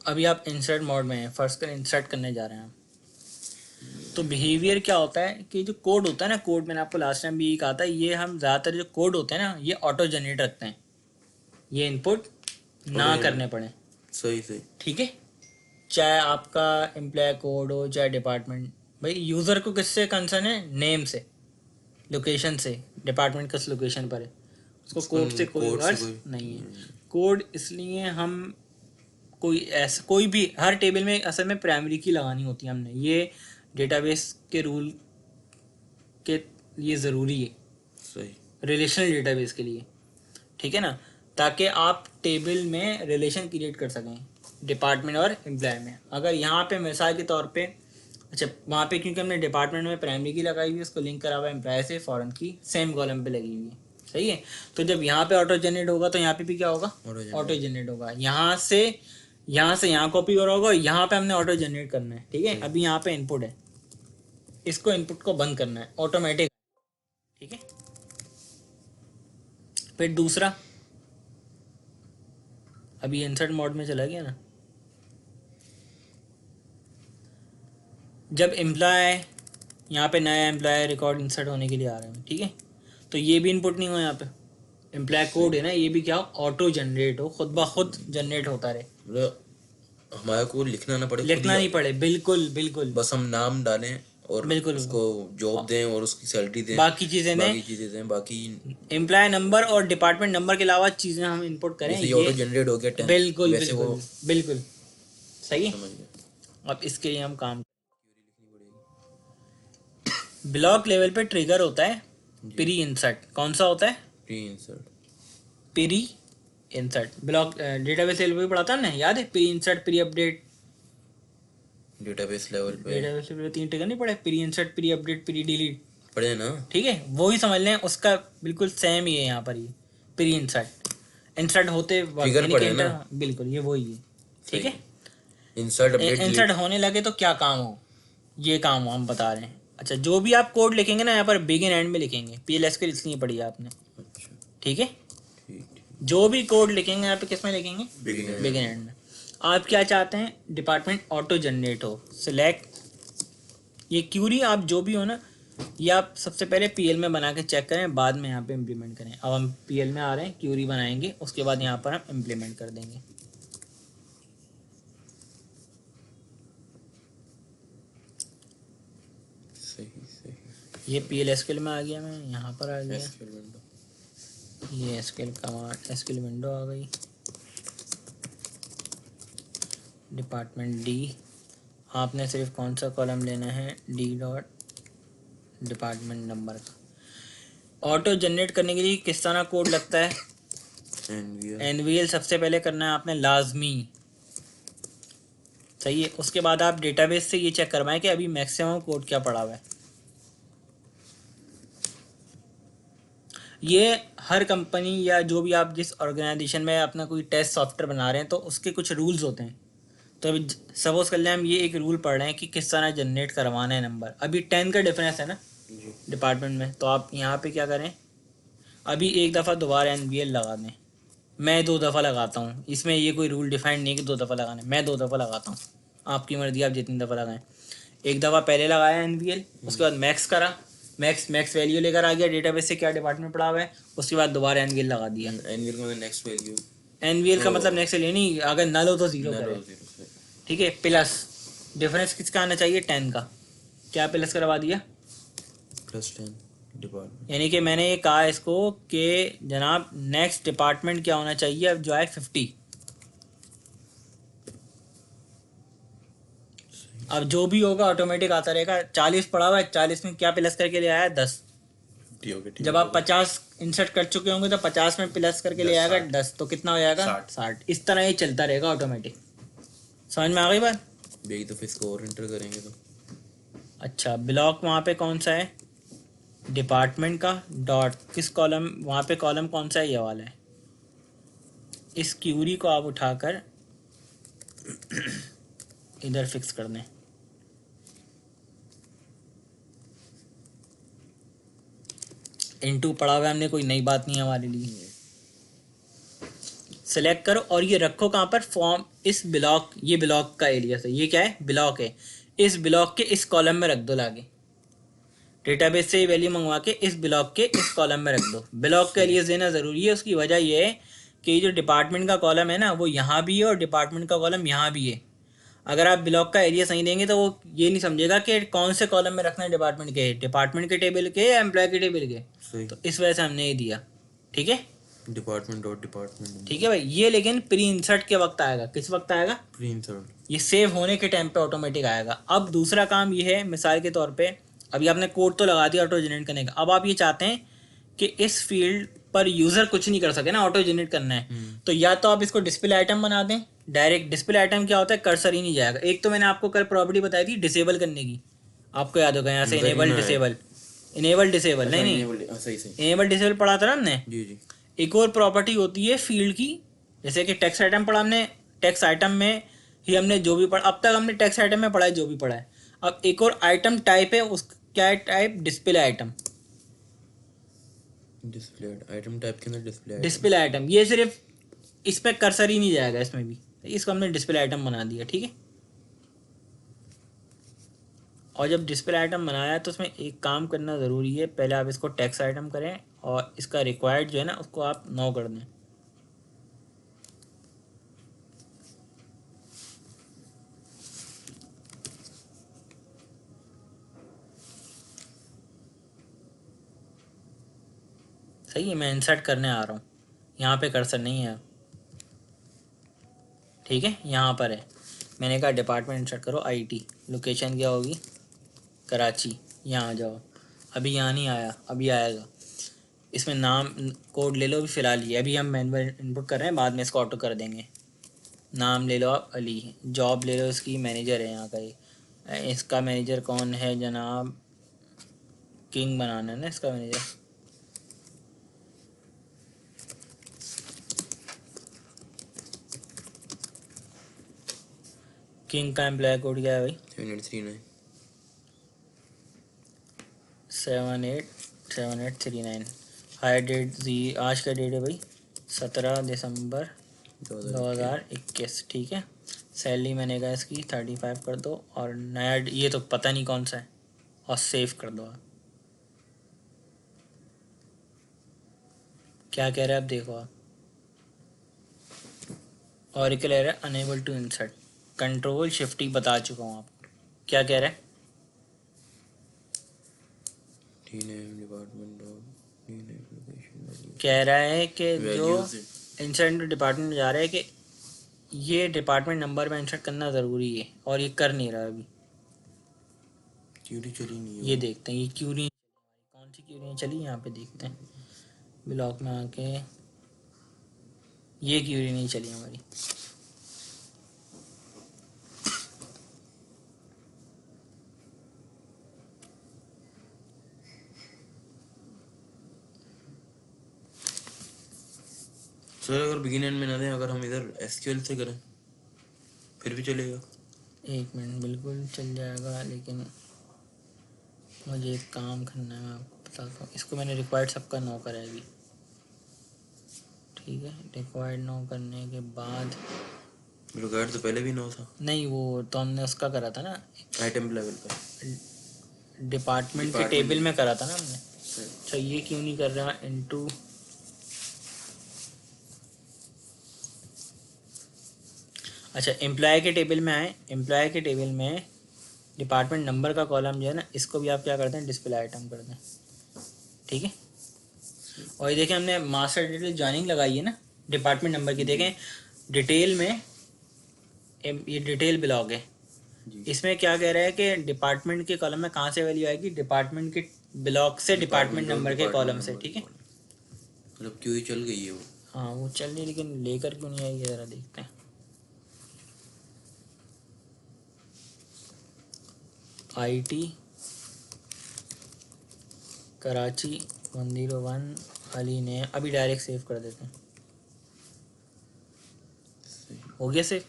अभी आप इंसर्ट मोड में हैं। फर्स्ट कर इंसर्ट करने जा रहे हैं आप। तो बिहेवियर क्या होता है कि जो कोड होता है ना, कोड मैंने आपको लास्ट टाइम भी ये कहा था, ये हम ज़्यादातर जो कोड होते हैं ना ये ऑटो जनरेट रखते हैं, ये इनपुट ना करने पड़े। सही सही। ठीक है, चाहे आपका एम्प्लॉय कोड हो चाहे डिपार्टमेंट। भाई यूज़र को किससे कंसर्न है? नेम से। लोकेशन से, डिपार्टमेंट किस लोकेशन पर है, उसको कोड से कोई कोड से वर्ड्स कोई- नहीं है। कोड इसलिए हम कोई ऐसा कोई भी हर टेबल में असल में प्राइमरी की लगानी होती है हमने, ये डेटाबेस के रूल के लिए ज़रूरी है, सही। रिलेशनल डेटाबेस के लिए, ठीक है ना, ताकि आप टेबल में रिलेशन क्रिएट कर सकें डिपार्टमेंट और एम्प्लॉय में। अगर यहाँ पे मिसाल के तौर पे, अच्छा वहाँ पे क्योंकि हमने डिपार्टमेंट में प्राइमरी की लगाई हुई है, उसको लिंक करा हुआ है एम्प्लॉय से, फॉरेन की सेम कॉलम पे लगी हुई है, सही है। तो जब यहाँ पे ऑटो जनरेट होगा तो यहाँ पे भी क्या होगा, ऑटो जनरेट होगा। यहाँ से यहाँ कॉपी हो रहा होगा, यहाँ पे हमने ऑटो जनरेट करना है, ठीक है। अभी यहाँ पे इनपुट है, इसको इनपुट को बंद करना है, ऑटोमेटिक, ठीक है। फिर दूसरा, अभी इंसर्ट मोड में चला गया ना, जब एम्प्लॉय यहाँ पे नया एम्प्लॉय रिकॉर्ड इंसर्ट होने के लिए आ रहे हैं, ठीक है, तो ये भी इनपुट नहीं हो, यहाँ पे एम्प्लॉय कोड है ना, ये भी क्या ऑटो जनरेट हो, खुद ब खुद जनरेट होता रहे, मतलब हमारे को लिखना ना पड़े, लिखना नहीं पड़े, बिल्कुल बिल्कुल, बस हम नाम डालें और बिल्कुल उसको जॉब दें और उसकी सैलरी दें, बाकी चीज़ें दें, बाकी एम्प्लॉय नंबर और डिपार्टमेंट नंबर के अलावा चीज़ें हम इनपुट करें, ये ऑटो जनरेट हो गया 10, बिल्कुल वैसे बिल्कुल वो बिल्कुल सही है। समझ गया। अब इसके लिए हम काम, ब्लॉक लेवल पे ट्रिगर होता है प्री इंसर्ट, कौन सा होता है, pre insert, pre insert, block database level पे पढ़ा था ना, याद है, pre insert, pre update, database level पे डेटाबेस लेवल पे 3 ट्रिगर नहीं पढ़े, pre insert, pre update, pre delete, पढ़े ना। ठीक है, वो ही समझ लें, उसका बिल्कुल सेम ही है यहाँ पर, ये प्री इंसर्ट, इंसर्ट होते वक्त ट्रिगर यानी कि पढ़े ना। बिल्कुल ये वही है, ठीक है। इंसर्ट अपडेट इंसर्ट होने लगे तो क्या काम हो, ये काम हम बता रहे हैं। अच्छा, जो भी आप कोड लिखेंगे ना यहाँ पर बिगिन एंड में लिखेंगे, PLS के इसलिए पढ़ी है आपने, अच्छा ठीक है। ठीक, जो भी कोड लिखेंगे यहाँ पे किस में लिखेंगे, बिगिन बिगिन एंड में। आप क्या चाहते हैं, डिपार्टमेंट ऑटो जनरेट हो, सिलेक्ट, ये क्यूरी आप जो भी हो ना, ये आप सबसे पहले PL में बना के चेक करें, बाद में यहाँ पे इम्प्लीमेंट करें। अब हम PL में आ रहे हैं, क्यूरी बनाएंगे, उसके बाद यहाँ पर हम इम्प्लीमेंट कर देंगे। सही सही। ये PL में आ गया, मैं यहाँ पर आ गया, SQL विंडो, ये SQL कमांड, SQL विंडो आ गई, डिपार्टमेंट D, आपने सिर्फ कौन सा कॉलम लेना है, D डॉट डिपार्टमेंट नंबर का। ऑटो जनरेट करने के लिए किस तरह कोड लगता है, NVL सबसे पहले करना है आपने लाजमी, सही है। उसके बाद आप डेटाबेस से ये चेक करवाएं कि अभी मैक्सिमम कोड क्या पड़ा हुआ है। ये हर कंपनी या जो भी आप जिस ऑर्गेनाइजेशन में अपना कोई टेस्ट सॉफ्टवेयर बना रहे हैं तो उसके कुछ रूल्स होते हैं। तो अभी सपोज कर लें हम ये एक रूल पढ़ रहे हैं कि किस तरह जनरेट करवाना है नंबर। अभी 10 का डिफरेंस है ना डिपार्टमेंट में, तो आप यहाँ पे क्या करें, अभी एक दफ़ा दोबारा NVL लगा दें। मैं 2 दफ़ा लगाता हूँ, इसमें ये कोई रूल डिफाइंड नहीं कि 2 दफ़ा लगाना है, मैं 2 दफ़ा लगाता हूँ, आपकी मर्जी, आप जितनी दफ़ा लगाएं। एक दफ़ा पहले लगाया NVL, उसके बाद मैक्स करा, मैक्स वैल्यू लेकर आ गया डेटाबेस से क्या डिपार्टमेंट पड़ा हुआ है, उसके बाद दोबारा NVL लगा दिया। NVL का नेक्स्ट वैल्यू, NVL का मतलब नेक्स्ट वैल्यू नहीं, अगर नल हो तो 0 करे, ठीक है। प्लस डिफरेंस किसका आना चाहिए, 10 का, क्या प्लस करवा दिया, +10 डिपार्टमेंट, यानी कि मैंने ये कहा इसको कि जनाब नेक्स्ट डिपार्टमेंट क्या होना चाहिए, अब जो है 50। अब जो भी होगा ऑटोमेटिक आता रहेगा। 40 पड़ा हुआ है, 40 में क्या प्लस करके ले आया, 10। जब आप 50 इंसर्ट कर चुके होंगे तो 50 में प्लस करके ले आएगा 10, तो कितना हो जाएगा 60। इस तरह ये चलता रहेगा ऑटोमेटिक। समझ में आ गई बात। यही तो फिर इसको और एंटर करेंगे तो। अच्छा, ब्लॉक वहाँ पे कौन सा है, डिपार्टमेंट का डॉट किस कॉलम, वहाँ पे कॉलम कौन सा है, ये वाला है। इस क्यूरी को आप उठाकर इधर फिक्स कर दें। इनटू पढ़ा हुआ है हमने, कोई नई बात नहीं है हमारे लिए। सेलेक्ट करो और ये रखो कहाँ पर, फॉर्म, इस ब्लॉक, ये ब्लॉक का एलियास है, ये क्या है, ब्लॉक है, इस ब्लॉक के इस कॉलम में रख दो लागे। डेटाबेस से वैल्यू मंगवा के इस ब्लॉक के इस कॉलम में रख दो। ब्लॉक का एलियास देना ज़रूरी है, उसकी वजह यह है कि जो डिपार्टमेंट का कॉलम है ना वो यहाँ भी है और डिपार्टमेंट का कॉलम यहाँ भी है। अगर आप ब्लॉक का एरिया सही देंगे तो वो ये नहीं समझेगा कि कौन से कॉलम में रखना है, डिपार्टमेंट के टेबल के या एम्प्लॉय के टेबल के। सही। तो इस वजह से हमने ये दिया। ठीक है, डिपार्टमेंट डॉट डिपार्टमेंट। ठीक है भाई। ये लेकिन प्री इंसर्ट के वक्त आएगा। किस वक्त आएगा? Pre insert. ये सेव होने के टाइम पे ऑटोमेटिक आएगा। अब दूसरा काम ये है, मिसाल के तौर पे अभी आपने कोड तो लगा दिया ऑटो जनरेट करने का, अब आप ये चाहते हैं कि इस फील्ड पर यूजर कुछ नहीं कर सके ना, ऑटो जनरेट करना है, तो या तो आप इसको डिस्प्ले आइटम बना दें। डायरेक्ट डिस्प्ले आइटम क्या होता है? कर्सर ही नहीं जाएगा। एक तो मैंने आपको कल प्रॉपर्टी बताई थी डिसेबल करने की, आपको याद होगा, यहाँ से इनेबल डिसेबल, इनेबल डिसेबल, नहीं नहीं, सही सही। इनेबल डिसेबल पढ़ा था ना हमने। जी जी। एक और प्रॉपर्टी होती है फील्ड की, जैसे कि टेक्स्ट आइटम पढ़ा हमने, टेक्स्ट आइटम में ही हमने जो भी पढ़ा, अब तक हमने टेक्स्ट आइटम में पढ़ा है जो भी पढ़ा है। अब एक और आइटम टाइप है, उस क्या है type? Display item. Display item type के अंदर डिस्प्ले डिस्प्ले आइटम ये सिर्फ इस पे कर्सर ही नहीं जाएगा, इसमें भी, इसको हमने डिस्प्ले आइटम बना दिया। ठीक है, और जब डिस्प्ले आइटम बनाया तो उसमें एक काम करना ज़रूरी है, पहले आप इसको टेक्स्ट आइटम करें और इसका रिक्वायर्ड जो है ना उसको आप 9 कर दें। सही है, मैं इंसर्ट करने आ रहा हूँ, यहाँ पे कर्सर नहीं है। ठीक है, यहाँ पर है, मैंने कहा डिपार्टमेंट इंसर्ट करो, आईटी, लोकेशन क्या होगी? कराची। यहाँ आ जाओ, अभी यहाँ नहीं आया, अभी आएगा। इसमें नाम कोड ले लो अभी फ़िलहाल ये, अभी हम मैनुअल इनपुट कर रहे हैं, बाद में इसको ऑटो कर देंगे। नाम ले लो आप अली, जॉब ले लो इसकी, मैनेजर है यहाँ का ये, इसका मैनेजर कौन है जनाब? किंग बनाना है ना इसका मैनेजर। किंग का एम्प्लॉय कोड क्या है भाई? 7839। 787839। हायर डेट जी, आज का डेट है भाई 17 दिसंबर 2021। ठीक है, सैलरी मैंने कहा इसकी 35 कर दो, और नया ये तो पता नहीं कौन सा है, और सेव कर दो आप। क्या कह रहे हैं आप देखो आप, Oracle error unable to insert, control shift बता चुका हूँ आपको। क्या कह रहा है? डिपार्टमेंट कह रहा है कि जो Values इंसर्ट डिपार्टमेंट में जा रहा है कि ये डिपार्टमेंट नंबर में इंसर्ट करना ज़रूरी है, और ये कर नहीं रहा अभी। क्यूरी चली नहीं है। ये देखते हैं ये क्यों नहीं, कौन सी क्यों नहीं चली, यहाँ पे देखते हैं ब्लॉक में आके, ये क्यूरी नहीं चली हमारी। सर अगर बिगिनर में ना दें, अगर हम इधर एसक्यूएल से करें फिर भी चलेगा? एक मिनट, बिल्कुल चल जाएगा, लेकिन मुझे एक काम करना है, मैं आपको बताता हूँ। इसको मैंने रिक्वायर्ड सबका 9 कराएगी। ठीक है, रिक्वायर्ड 9 करने के बाद, रिक्वायर्ड तो पहले भी 9 था। नहीं वो तो हमने उसका करा था ना, आइटम लेवल पर डिपार्टमेंट के टेबल में करा था ना हमने। अच्छा ये क्यों नहीं कर रहा? इनटू अच्छा, एम्प्लॉय के टेबल में आए, एम्प्लॉय के टेबल में डिपार्टमेंट नंबर का कॉलम जो है ना, इसको भी आप क्या करते हैं? डिस्प्ले आइटम कर दें। ठीक है, और ये देखें हमने मास्टर डिटेल जॉइनिंग लगाई है ना डिपार्टमेंट नंबर की। देखें डिटेल में, ये डिटेल ब्लॉक है, इसमें क्या कह रहा है कि डिपार्टमेंट के कॉलम में कहाँ से वैल्यू आएगी? डिपार्टमेंट के ब्लॉक से, डिपार्टमेंट नंबर के कॉलम से। ठीक है, मतलब क्यों ही चल गई है वो। हाँ वो चल रही, लेकिन लेकर क्यों नहीं आई ज़रा देखते हैं। आईटी कराची 101 अली ने, अभी डायरेक्ट सेव कर देते हैं। हो गया सेव,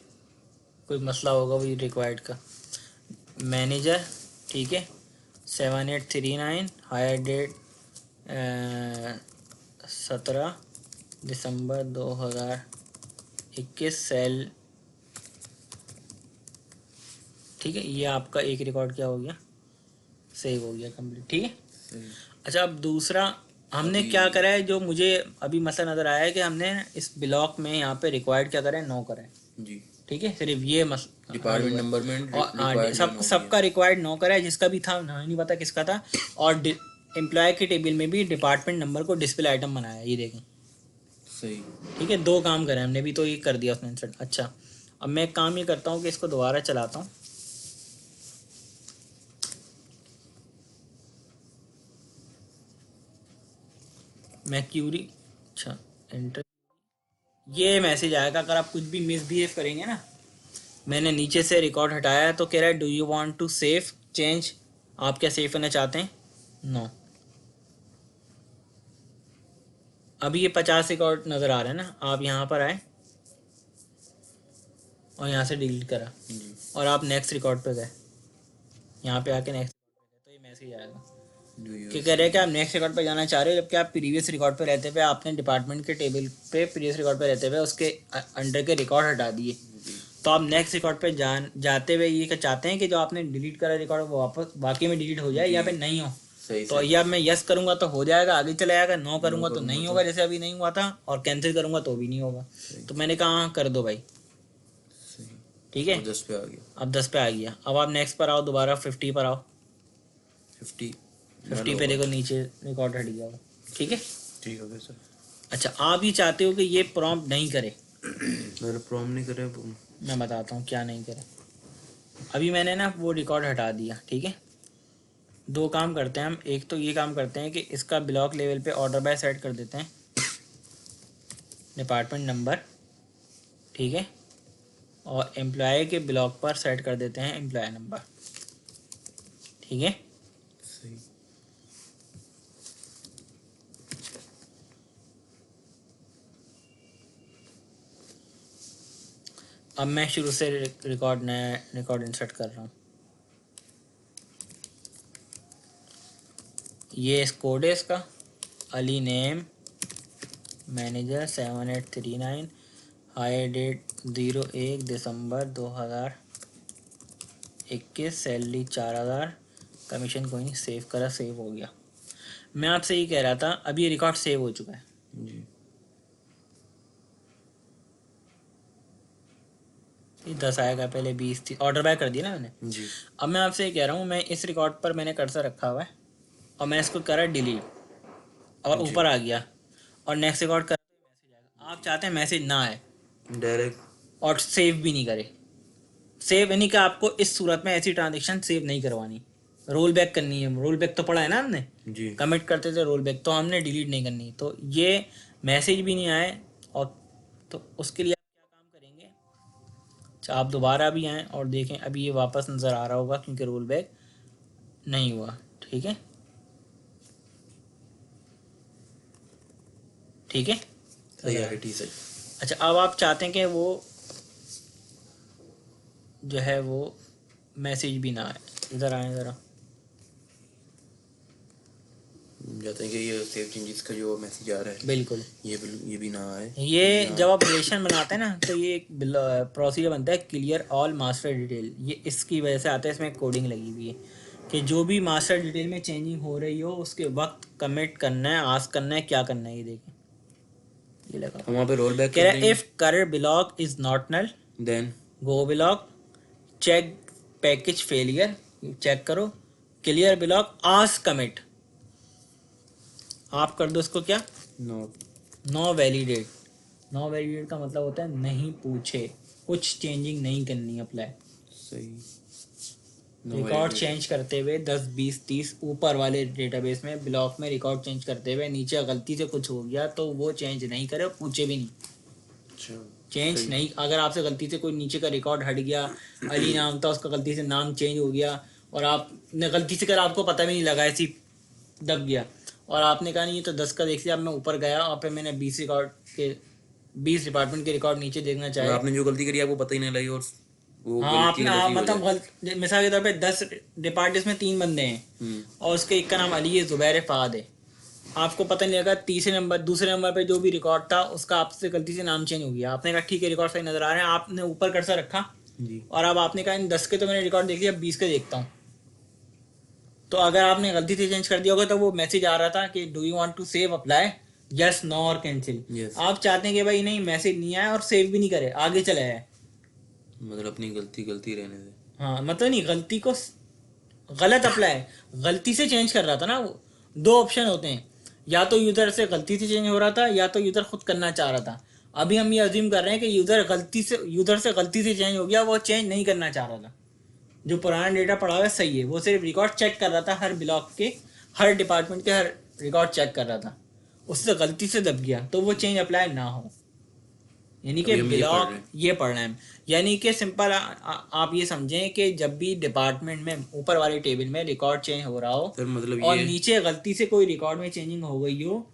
कोई मसला होगा वही रिक्वायर्ड का। मैनेजर, ठीक है, 7839, हायर डेट 17 दिसंबर 2021, सेल। ठीक है, ये आपका एक रिकॉर्ड क्या हो गया? सेव हो गया कंप्लीट। ठीक है, अच्छा अब दूसरा हमने क्या करा है, जो मुझे अभी मसला नज़र आया है कि हमने इस ब्लॉक में यहाँ पे रिक्वायर्ड क्या करा है, 9 करा है। जी ठीक है, सिर्फ ये डिपार्टमेंट नंबर में और रिक्वायर्ड सब सबका रिक्वायर्ड 9 करा है, जिसका भी था हमें नहीं पता किसका था। और एम्प्लॉय के टेबल में भी डिपार्टमेंट नंबर को डिस्प्ले आइटम बनाया, ये देखें। सही। ठीक है, 2 काम करे हमने भी, तो ये कर दिया उसने इंसर्ट। अच्छा, अब मैं एक काम ये करता हूँ कि इसको दोबारा चलाता हूँ। मैं क्यूरी, अच्छा एंटर, ये मैसेज आएगा अगर आप कुछ भी मिसबिहेव करेंगे ना। मैंने नीचे से रिकॉर्ड हटाया है, तो कह रहा है do you want to save change, आप क्या सेव करना चाहते हैं? नो। अभी ये 50 रिकॉर्ड नज़र आ रहा है ना, आप यहाँ पर आए और यहाँ से डिलीट करा जी और आप नेक्स्ट रिकॉर्ड पे गए, यहाँ पे आके नेक्स्ट रिकॉर्ड पे गए, तो ये मैसेज आएगा कि कह रहे हैं कि आप नेक्स्ट रिकॉर्ड पे जाना चाह रहे हो, जबकि आप प्रीवियस रिकॉर्ड पे रहते हुए आपने डिपार्टमेंट के टेबल पे प्रीवियस रिकॉर्ड पे रहते हुए उसके अंडर के रिकॉर्ड हटा दिए। तो आप नेक्स्ट रिकॉर्ड पे जाते हुए ये क्या चाहते हैं कि जो आपने डिलीट करा रिकॉर्ड वो वापस बाकी में डिलीट हो जाए, या पे नहीं हो। सही तो ये अब मैं यस करूंगा तो हो जाएगा, आगे चला जाएगा, नो करूंगा तो नहीं होगा, जैसे अभी नहीं हुआ था, और कैंसिल करूंगा तो भी नहीं होगा। तो मैंने कहा हाँ, कर दो भाई। सही। ठीक है, 10 पे आ गया। अब 10 पे आ गया। अब आप नेक्स्ट पर आओ, दोबारा 50 पर आओ। 50 पे देखो नीचे रिकॉर्ड हट गया होगा। ठीक है, ठीक हो गया सर। अच्छा आप ये चाहते हो कि ये प्रॉम्प्ट नहीं करे, मेरा प्रॉम नहीं करे वो। मैं बताता हूँ क्या नहीं करे। अभी मैंने ना वो रिकॉर्ड हटा दिया। ठीक है, 2 काम करते हैं हम। एक तो ये काम करते हैं कि इसका ब्लॉक लेवल पे ऑर्डर बाय सेट कर देते हैं, डिपार्टमेंट नंबर। ठीक है, और एम्प्लॉय के ब्लॉक पर सेट कर देते हैं एम्प्लॉय नंबर। ठीक है, सही। अब मैं शुरू से नया रिकॉर्ड इंसर्ट कर रहा हूँ। ये इस कोड है इसका, Ali name manager 7839, hire date 01 December 2021, salary 4000, commission कोई नहीं, सेव करा, सेव हो गया। मैं आपसे ये कह रहा था, अभी ये रिकॉर्ड सेव हो चुका है। जी ये 10 आएगा, पहले 20 थी, ऑर्डर बाय कर दिया ना मैंने। जी अब मैं आपसे ये कह रहा हूँ, मैं इस रिकॉर्ड पर मैंने कर्सर रखा हुआ है और मैं इसको करा डिलीट और जी। ऊपर आ गया और नेक्स्ट रिकॉर्ड कर मैसेज आएगा। आप चाहते हैं मैसेज ना आए डायरेक्ट। और सेव भी नहीं करे। सेव यानी कि आपको इस सूरत में ऐसी ट्रांजेक्शन सेव नहीं करवानी, रोल बैक करनी है। रोल बैक तो पढ़ा है ना हमने, जी कमिट करते थे रोल बैक, तो हमने डिलीट नहीं करनी। तो ये मैसेज भी नहीं आए, और तो उसके लिए आप क्या काम करेंगे, अच्छा आप दोबारा भी आएँ और देखें, अभी ये वापस नज़र आ रहा होगा क्योंकि रोल बैक नहीं हुआ। ठीक है, ठीक है, सही है। ठीक है। अच्छा अब आप चाहते हैं कि वो जो है वो मैसेज भी ना आए, इधर आए ज़रा। जाते हैं कि ये सेव चेंजेस का जो मैसेज आ रहा है, बिल्कुल, ये भी ना आए। ये जब आप रिलेशन बनाते हैं ना, तो ये एक प्रोसीजर बनता है, क्लियर ऑल मास्टर डिटेल। ये इसकी वजह से आता है, इसमें कोडिंग लगी हुई है कि जो भी मास्टर डिटेल में चेंजिंग हो रही हो उसके वक्त कमिट करना है, आस्क करना है, क्या करना है। ये देखें, ये लगा हम वहाँ पे रोल बैक कह कर रहा है देंगे। If current block is not null then go block, check package failure, check करो, क्लियर ब्लॉक, आस्क कमिट। आप कर दो इसको क्या, not. No validate. No validate का मतलब होता है नहीं पूछे, कुछ चेंजिंग नहीं करनी अप्लाई। सही। रिकॉर्ड चेंज करते हुए 10 20 30 ऊपर वाले डेटाबेस में ब्लॉक में रिकॉर्ड चेंज करते हुए नीचे गलती से कुछ हो गया तो वो चेंज नहीं करे, पूछे भी नहीं। अच्छा चेंज नहीं, अगर आपसे गलती से कोई नीचे का रिकॉर्ड हट गया, अली नाम था उसका, गलती से नाम चेंज हो गया और आपने गलती से कर, आपको पता भी नहीं लगा, ऐसी दब गया और आपने कहा नहीं ये तो 10 का देख लिया, अब मैं ऊपर गया और फिर मैंने 20 रिकॉर्ड के 20 डिपार्टमेंट के रिकॉर्ड नीचे देखना और चाहे। आपने जो गलती करी आपको पता ही नहीं लगी और वो हाँ गलती आपने गलती हो मतलब जाए। मिसाल के तौर पे 10 डिपार्टमेंट में 3 बंदे हैं और उसके एक का नाम अली है, जुबैर है, फ़ाद है। आपको पता नहीं लगा, दूसरे नंबर पे जो भी रिकॉर्ड था उसका आपसे गलती से नाम चेंज हो गया। आपने कहा ठीक है रिकॉर्ड सही नज़र आ रहे हैं, आपने ऊपर कर्सर रखा जी और अब आपने कहा इन 10 के तो मैंने रिकॉर्ड देख लिया, 20 के देखता हूँ। तो अगर आपने गलती से चेंज कर दिया होगा तो वो मैसेज आ रहा था कि do you want to save apply yes no और कैंसिल। Yes. आप चाहते हैं कि भाई नहीं मैसेज नहीं आया और सेव भी नहीं करे आगे चला है। मतलब अपनी गलती गलती रहने दे। हाँ मतलब नहीं गलती को गलत अप्लाई गलती से चेंज कर रहा था ना वो। दो ऑप्शन होते हैं, या तो यूजर से गलती से चेंज हो रहा था या तो यूजर खुद करना चाह रहा था। अभी हम ये अज्यूम कर रहे हैं कि यूजर से गलती से चेंज हो गया, वो चेंज नहीं करना चाह रहा था। जो पुराना डेटा पड़ा हुआ है सही है, वो सिर्फ रिकॉर्ड चेक कर रहा था, हर ब्लॉक के हर डिपार्टमेंट के हर रिकॉर्ड चेक कर रहा था, उससे गलती से दब गया तो वो चेंज अप्लाई ना हो। यानी कि अभी हम ये पढ़ ब्लॉक रहे हैं। ये पढ़ना है। यानी कि सिंपल आप ये समझें कि जब भी डिपार्टमेंट में ऊपर वाले टेबल में रिकॉर्ड चेंज हो रहा हो सर मतलब और ये नीचे गलती से कोई रिकॉर्ड में चेंजिंग हो गई हो,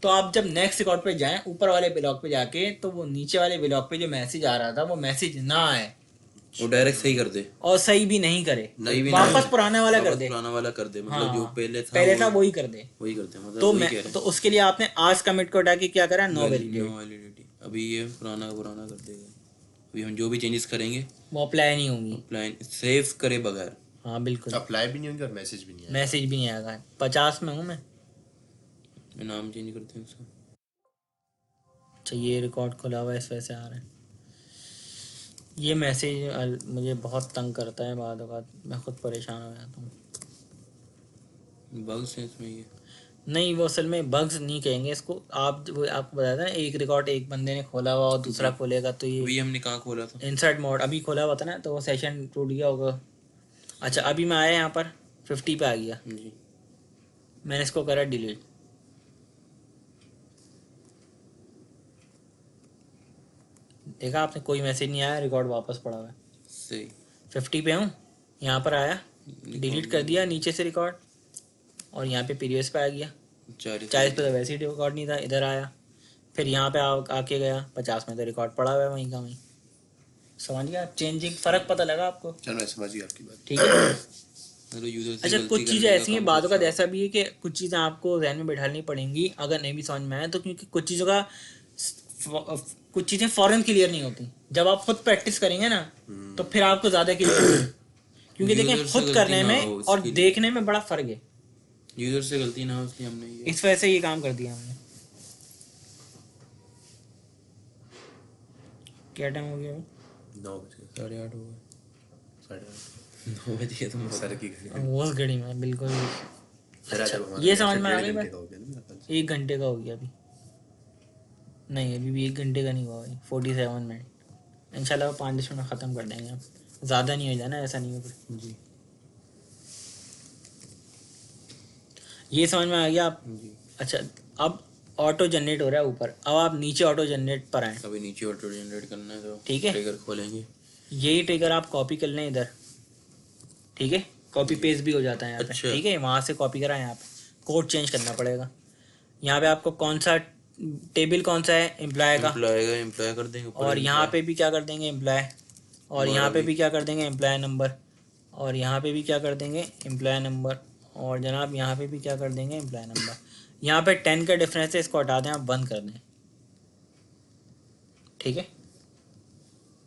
तो आप जब नेक्स्ट रिकॉर्ड पे जाएं ऊपर वाले ब्लॉक पे जाके, तो वो नीचे वाले ब्लॉक पे जो मैसेज आ रहा था वो मैसेज ना आए वो डायरेक्ट सही कर दे। और सही भी नहीं करे, नहीं भी वापस नहीं, पुराना वाला कर वापस दे। पुराना वाला कर दे। मतलब हाँ, जो पहले था वही कर दे। वही करते हैं। मतलब तो वही मैं कह रहे हैं। तो उसके लिए आपने आज कमिट को हटा के क्या करा, नो वैलिडेट, नो वैलिडिटी। अभी ये पुराना का पुराना कर देगा। अभी हम जो भी चेंजेस करेंगे वो अप्लाई नहीं होंगी। अप्लाई सेव करे बगैर। हाँ बिल्कुल, अप्लाई भी नहीं होंगे और मैसेज भी नहीं आएगा। मैसेज भी नहीं आएगा। 50 में हूँ मैं। नाम चेंज करते हैं उसका। अच्छा ये रिकॉर्ड खुला हुआ है, इस वजह से आ रहा है ये मैसेज। मुझे बहुत तंग करता है, बाद मैं खुद परेशान हो जाता हूँ। बग्स हैं इसमें ये। नहीं वो असल में बग्स नहीं कहेंगे इसको। वो आपको बताया था ना, एक रिकॉर्ड एक बंदे ने खोला हुआ और दूसरा खोलेगा तो ये अभी हमने कहाँ खोला था? इंसर्ट मोड अभी खोला हुआ था ना, तो वो सेशन टूट गया होगा। अच्छा अभी मैं आया यहाँ पर 50 पे आ गया, जी। मैंने इसको करा डिलीट। देखा आपने, कोई मैसेज नहीं आया, रिकॉर्ड वापस पड़ा हुआ है। सही। 50 पे हूँ, यहाँ पर आया, डिलीट कर दिया नीचे से रिकॉर्ड, और यहाँ पे पीरियड्स पे आ गया। 40 पे तो वैसे ही रिकॉर्ड नहीं था, इधर आया, फिर यहाँ पे आके गया 50 में, तो रिकॉर्ड पड़ा हुआ है वहीं का वहीं। समझ गया चेंजिंग, फर्क पता लगा आपको? चलो मैं समझ गया आपकी बात। ठीक है। मतलब यूजर से अच्छा गलती कुछ करने चीज़ें का ऐसी हैं, काम बातों का करता है। ऐसा भी है कि कुछ चीज़ें आपको ध्यान में बैठानी पड़ेंगी अगर नहीं भी समझ में आए तो, क्योंकि कुछ चीज़ों का कुछ चीज़ें फ़ौरन क्लियर नहीं होती। जब आप खुद प्रैक्टिस करेंगे ना तो फिर आपको ज़्यादा क्लियर, क्योंकि देखें यूजर से खुद गलती करने ना में हो और इसके लिए। देखने में बड़ा फ़र्क है। यूजर से गलती ना हो इसलिए हमने ये इस वजह से ये काम कर दिया हमने। क्या टाइम हो गया अभी? 9 बजे 8:30 हो गए। 8:30 9 बजे तो मैं सर की घड़ी। वो उस घड़ी में बिल्कुल। फिर आज अब हमारा ये लेक्चर समझ में आ 1.5 गई घंटे बात? का हो गया ना मेरा ख्याल से। 1 घंटे का हो गया अभी, नहीं अभी भी 1 घंटे का नहीं हुआ भाई, 47 मिनट। इंशाल्लाह 5 मिनट ख़त्म कर देंगे हम, ज़्यादा नहीं हो जाना, ऐसा नहीं हो फिर। जी ये समझ में आ गया आप? जी। अच्छा अब ऑटो जनरेट हो रहा है ऊपर, अब आप नीचे ऑटो जनरेट पर आए। अभी नीचे ऑटो जनरेट करना है तो ठीक है। ट्रिगर खोलेंगे। यही ट्रिगर आप कॉपी कर लें इधर, ठीक है, कॉपी पेस्ट भी हो जाता है यहाँ पे। अच्छा। ठीक है, वहाँ से कॉपी करा, यहाँ पे कोड चेंज करना पड़ेगा। यहाँ पे आपको कौन सा टेबल कौन सा है, एम्प्लॉय का, एम्प्लॉय कर देंगे ऊपर और यहाँ employee। पे भी क्या कर देंगे एम्प्लॉय, और हमारा यहाँ पे भी। भी क्या कर देंगे एम्प्लॉय नंबर, और यहाँ पे भी क्या कर देंगे एम्प्लॉय नंबर, और जनाब यहाँ पे भी क्या कर देंगे एम्प्लॉय नंबर। यहाँ पे 10 का डिफरेंस है, इसको हटा दें, आप बंद कर दें। ठीक है,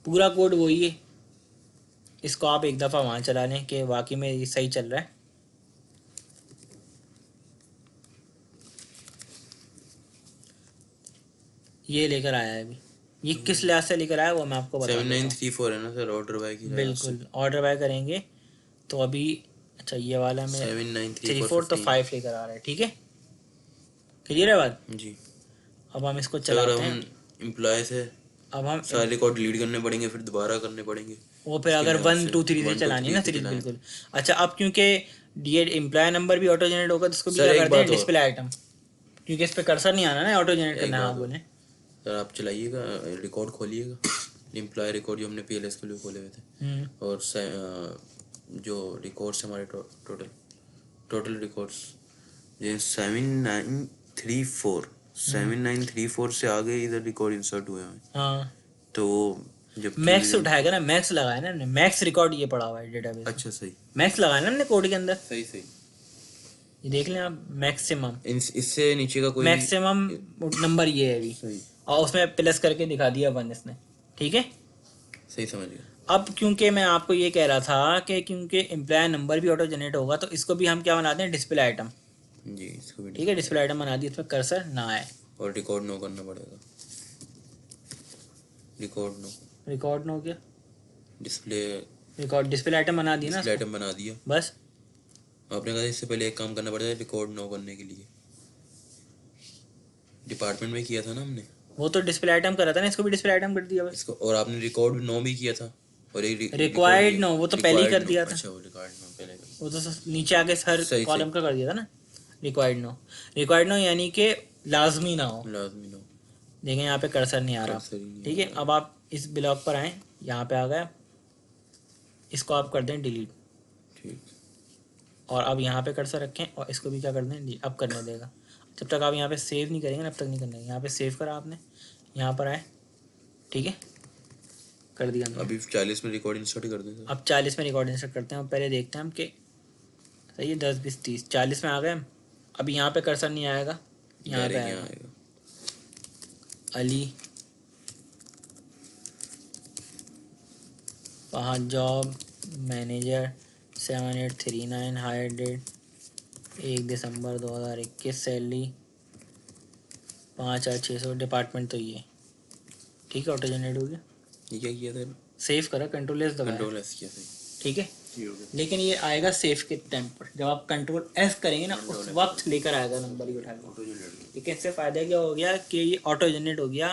पूरा कोड वही है, इसको आप एक दफ़ा वहाँ चला लें कि वाकई में ये सही चल रहा है। ये लेकर आया है अभी, ये किस लिहाज से लेकर आया वो मैं आपको बता देता हूँ। 7934 है ना सर, ऑर्डर बाय की बिल्कुल ऑर्डर बाय करेंगे तो अभी, अच्छा ये वाला में 34 तो 5 लेकर आ रहा है। ठीक है, क्लियर है बात? जी। अब हम इसको अगर चलाते हम हैं। एम्प्लॉय से अब हम सारे रिकॉर्ड डिलीट करने पड़ेंगे, फिर दोबारा करने पड़ेंगे। वो फिर अगर 1 2 3 से चलानी है ना सीरीज, बिल्कुल। अच्छा अब क्योंकि ये एम्प्लॉय नंबर भी ऑटो जनरेट होगा तो इसको भी सर, क्या एक करते हैं बात और। डिस्प्ले आइटम, क्योंकि इस पे कर्सर नहीं आना ना, ऑटो जनरेट करना है। हाँ बोले। सर आप चलाइएगा, रिकॉर्ड खोलिएगा, एम्प्लॉय रिकॉर्ड जो हमने पीएलएस के लिए खोले हुए थे, और जो रिकॉर्ड्स हमारे टोटल रिकॉर्ड्स ये 7934 से आगे इधर रिकॉर्ड इंसर्ट हुए हैं। हाँ तो जब मैक्स उठाएगा ना, मैक्स लगाया ना हमने, मैक्स रिकॉर्ड ये पड़ा हुआ है डेटाबेस। अच्छा सही मैक्स लगाया ना हमने कोड के अंदर, सही सही। ये देख लें आप, मैक्सिमम इससे नीचे का कोई मैक्सिमम नंबर ये है अभी, सही और उसमें प्लस करके दिखा दिया 1 इसने। ठीक है, सही समझ गया। अब क्योंकि मैं आपको ये कह रहा था कि क्योंकि एम्प्लॉय नंबर भी ऑटो जनरेट होगा तो इसको भी हम क्या बनाते हैं, डिस्प्ले आइटम। जी, इसको भी ठीक है, डिस्प्ले आइटम बना दिया, इसमें कर्सर ना आए। और रिकॉर्ड नो करना पड़ेगा। रिकॉर्ड नो, रिकॉर्ड नो किया, डिस्प्ले, रिकॉर्ड डिस्प्ले आइटम बना दिया ना डिस्प्ले इसको? आइटम बना दिया। बस आपने कहा इससे पहले एक काम करना पड़ता है रिकॉर्ड नो करने के लिए, डिपार्टमेंट में किया था ना हमने वो तो डिस्प्ले आइटम कर रहा था ना, इसको भी डिस्प्ले आइटम कर दिया बस। इसको। और आपने रिकॉर्ड नो भी किया था और एक रिक्वायर्ड नो वो तो पहले ही कर दिया था। अच्छा, वो रिकॉर्ड नो पहले कर वो तो नीचे आके हर सही, कॉलम का कर दिया था ना। रिक्वायर्ड नो, रिक्वायर्ड नो यानी कि लाजमी ना हो। लाजमी नो। देखें यहाँ पे कर्सर नहीं आ रहा। कर्सर ही नहीं ठीक आ है, रहा। अब आप इस ब्लॉक पर आए, यहाँ पे आ गया, इसको आप कर दें डिलीट। ठीक, और अब यहाँ पे कर्सर रखें और इसको भी क्या कर दें, अब करने देगा। जब तक आप यहाँ पे सेव नहीं करेंगे ना तब तक नहीं करने। यहाँ पे सेव करा आपने, यहाँ पर आए, ठीक है, कर दिया हमने। अभी 40 में रिकॉर्ड इंसर्ट कर दें। अब 40 में रिकॉर्ड इंसर्ट करते हैं। अब पहले देखते हैं हम कि सही है, 10 20 30 40 में आ गए हम। अब यहाँ पे कर्सर नहीं आएगा, यहाँ पे आएगा अली, वहाँ जॉब मैनेजर 7839, हायर डेट 1 दिसंबर 2021, सैलरी 5,600, डिपार्टमेंट तो ये। ठीक है, ऑटो जनरेट हो गया। ये क्या किया था? सेव करा, कंट्रोल एस दबाया, कंट्रोल एस किया था। ठीक है। ये हो गया। लेकिन ये आएगा सेव के टाइम पर, जब आप कंट्रोल एफ करेंगे ना उस वक्त लेकर आएगा नंबर ही उठा के। Auto generate. ठीक है, इससे फ़ायदा क्या हो गया कि ये ऑटो जनरेट हो गया।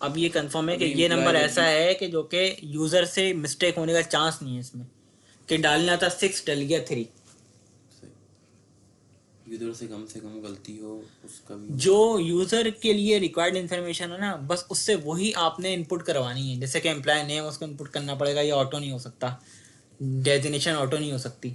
अब ये कंफर्म है कि अभी ये नंबर employer ऐसा है कि जो कि यूज़र से मिस्टेक होने का चांस नहीं है इसमें, कि डालना था 6 डल गया 3। यूजर से कम गलती हो उसका भी। जो यूज़र के लिए रिक्वायर्ड इन्फॉर्मेशन है ना, बस उससे वही आपने इनपुट करवानी है। जैसे कि एम्प्लॉय नेम उसको इनपुट करना पड़ेगा, ये ऑटो नहीं हो सकता। डेजिग्नेशन ऑटो नहीं हो सकती,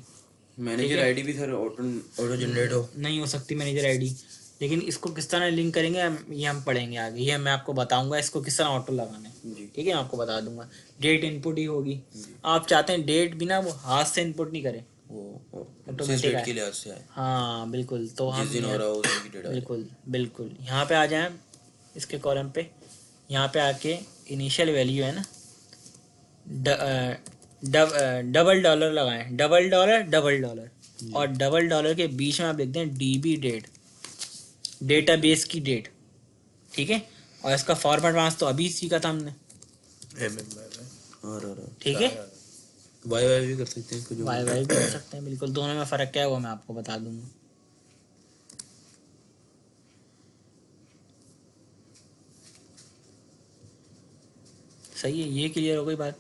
मैनेजर आईडी भी सर ऑटो जनरेट हो नहीं हो सकती मैनेजर आईडी। लेकिन इसको किस तरह लिंक करेंगे ये हम पढ़ेंगे आगे, ये मैं आपको बताऊंगा इसको किस तरह ऑटो लगाना है। जी। ठीक है, मैं आपको बता दूंगा। डेट इनपुट ही होगी। आप चाहते हैं डेट बिना वो हाथ से इनपुट नहीं करें, वो ऑटोमेटिक डेट है। के लिहाज से आए, हाँ बिल्कुल, तो हम जिस दिन हो रहा हो उस दिन की डेट आ जाए। बिल्कुल बिल्कुल यहाँ पे आ जाएं, इसके कॉलम पे यहाँ पे आके इनिशियल वैल्यू है ना, डबल डॉलर लगाएं, डबल डॉलर और डबल डॉलर के बीच में आप लिख दें डीबी डेट, डेटाबेस की डेट। ठीक है, और इसका फॉर्मेट मास तो अभी सीखा था हमने। ठीक है, वाई भी कर सकते हैं कुछ। वाई वाई भी कर सकते हैं, बिल्कुल। दोनों में फ़र्क क्या है वो मैं आपको बता दूंगा। सही है, ये क्लियर हो गई बात।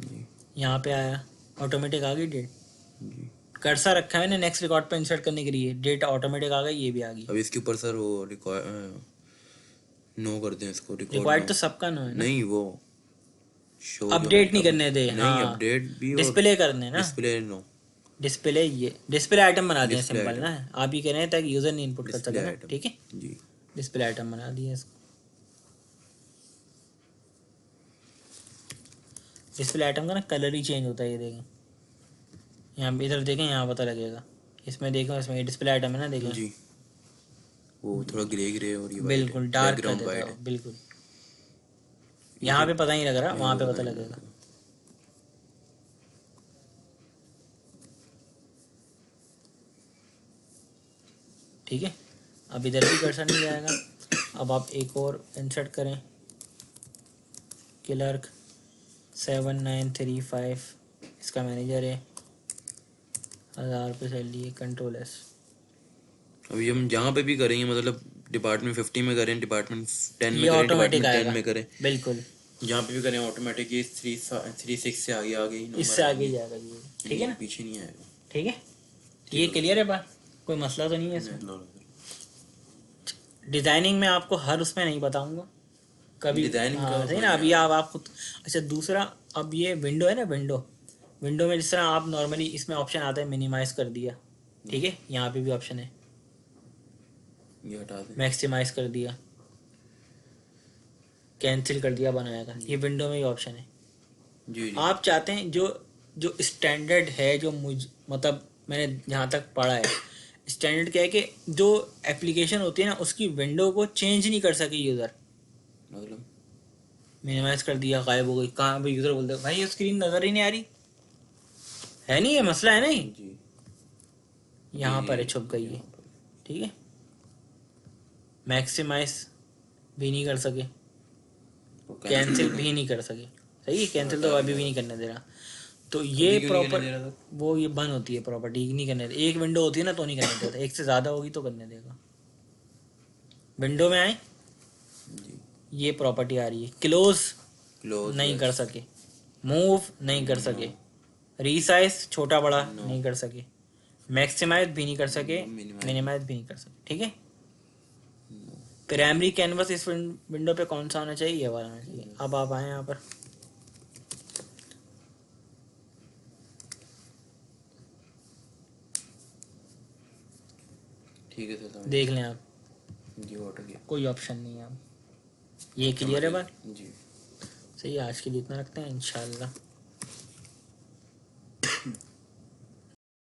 जी यहाँ पे आया, ऑटोमेटिक आ गई डेट। जी। कर्सर रखा है ना नेक्स्ट रिकॉर्ड पे इंसर्ट करने के लिए, डेट ऑटोमेटिक आ गई, ये भी आ गई। अब इसके ऊपर सर वो रिकॉर्ड नो कर दें इसको, रिक्वायर्ड तो सबका नो है ना। नहीं, वो शो अपडेट नहीं करने दे, नहीं हाँ अपडेट भी डिस्प्ले करने ना, डिस्प्ले नो, डिस्प्ले ये डिस्प्ले आइटम बना दें डिस्प्ले सिंपल ना। आप ही कह रहे हैं ताकि यूजर नहीं इनपुट कर डिस्प्ले सके ना। आइटम। ठीक है, जी डिस्प्ले आइटम बना दिया इसको। डिस्प्ले आइटम का ना कलर ही चेंज होता है, ये देखें, यहाँ इधर देखें, यहाँ पता लगेगा। इसमें देखो, इसमें डिस्प्ले आइटम है ना, देखें जी। वो थोड़ा ग्रे ग्रे और ये बिल्कुल डार्क कर देता वाइट है, बिल्कुल। यहाँ पे पता नहीं लग रहा, वहाँ पे पता लगेगा। ठीक है, अब इधर भी कर्सर नहीं जाएगा। अब आप एक और इंसर्ट करें, क्लर्क 7935, इसका मैनेजर है, 1000 रुपये सैलरी है, कंट्रोल एस। अभी हम जहाँ पे भी करेंगे, मतलब डिपार्टमेंट 50 में करें, डिपार्टमेंट 10 में ये करें, ऑटोमेटिक डिपार्टमेंट 10 आएगा, में करें, बिल्कुल जहाँ पे भी करें ऑटोमेटिक ये 36 से आगे आ गई, इससे आगे ही जाएगा ये। ठीक है ना, पीछे नहीं आएगा। ठीक है, ये क्लियर है बात, कोई मसला तो नहीं है इसमें। डिजाइनिंग में आपको हर उसमें नहीं बताऊंगा कभी, डिजाइनिंग का हाँ सही ना। अभी आप खुद, अच्छा दूसरा, अब ये विंडो है ना, विंडो में जिस तरह आप नॉर्मली इसमें ऑप्शन आता है मिनिमाइज कर दिया, ठीक है, यहाँ पे भी ऑप्शन है ये हटा दें, मैक्सिमाइज कर दिया, कैंसिल कर दिया, बनाएगा, ये विंडो में ही ऑप्शन है। जी जी। आप चाहते हैं जो स्टैंडर्ड है, जो मतलब मैंने जहाँ तक पढ़ा है, स्टैंडर्ड क्या है कि जो एप्लीकेशन होती है ना उसकी विंडो को चेंज नहीं कर सके यूज़र। मतलब मिनिमाइज कर दिया, गायब हो गई। कहाँ भाई यूजर बोलते भाई ये स्क्रीन नजर ही नहीं आ रही है, नहीं ये मसला है नहीं, जी यहाँ पर है, ये छुप गई है। यहाँ पर। ठीक है, मैक्सिमाइज भी नहीं कर सके, वो कैंसिल तो भी नहीं कर सके। सही है, कैंसिल तो हटा अभी दिया। भी नहीं करने दे रहा। तो ये क्यों नहीं करने प्रॉपर दे रहा था? वो ये बंद होती है प्रॉपर्टी, नहीं करने दे। एक विंडो होती है ना तो नहीं करने देता, एक से ज़्यादा होगी तो करने देगा। विंडो में आए, जी ये प्रॉपर्टी आ रही है। क्लोज क्लोज नहीं कर सके, मूव नहीं कर सके, रीसाइज छोटा बड़ा नहीं कर सके, मैक्सिमाइज भी नहीं कर सके, मिनिमाइज भी नहीं कर सके। ठीक है, प्राइमरी कैनवस इस विंडो पे कौन सा होना चाहिए, ये वाला होना चाहिए। अब आप आए यहाँ पर, ठीक है सर देख लें आप, जी ऑर्डर किया कोई ऑप्शन नहीं है। अब ये क्लियर है बात? जी सही है, आज के लिए इतना रखते हैं, इंशाल्लाह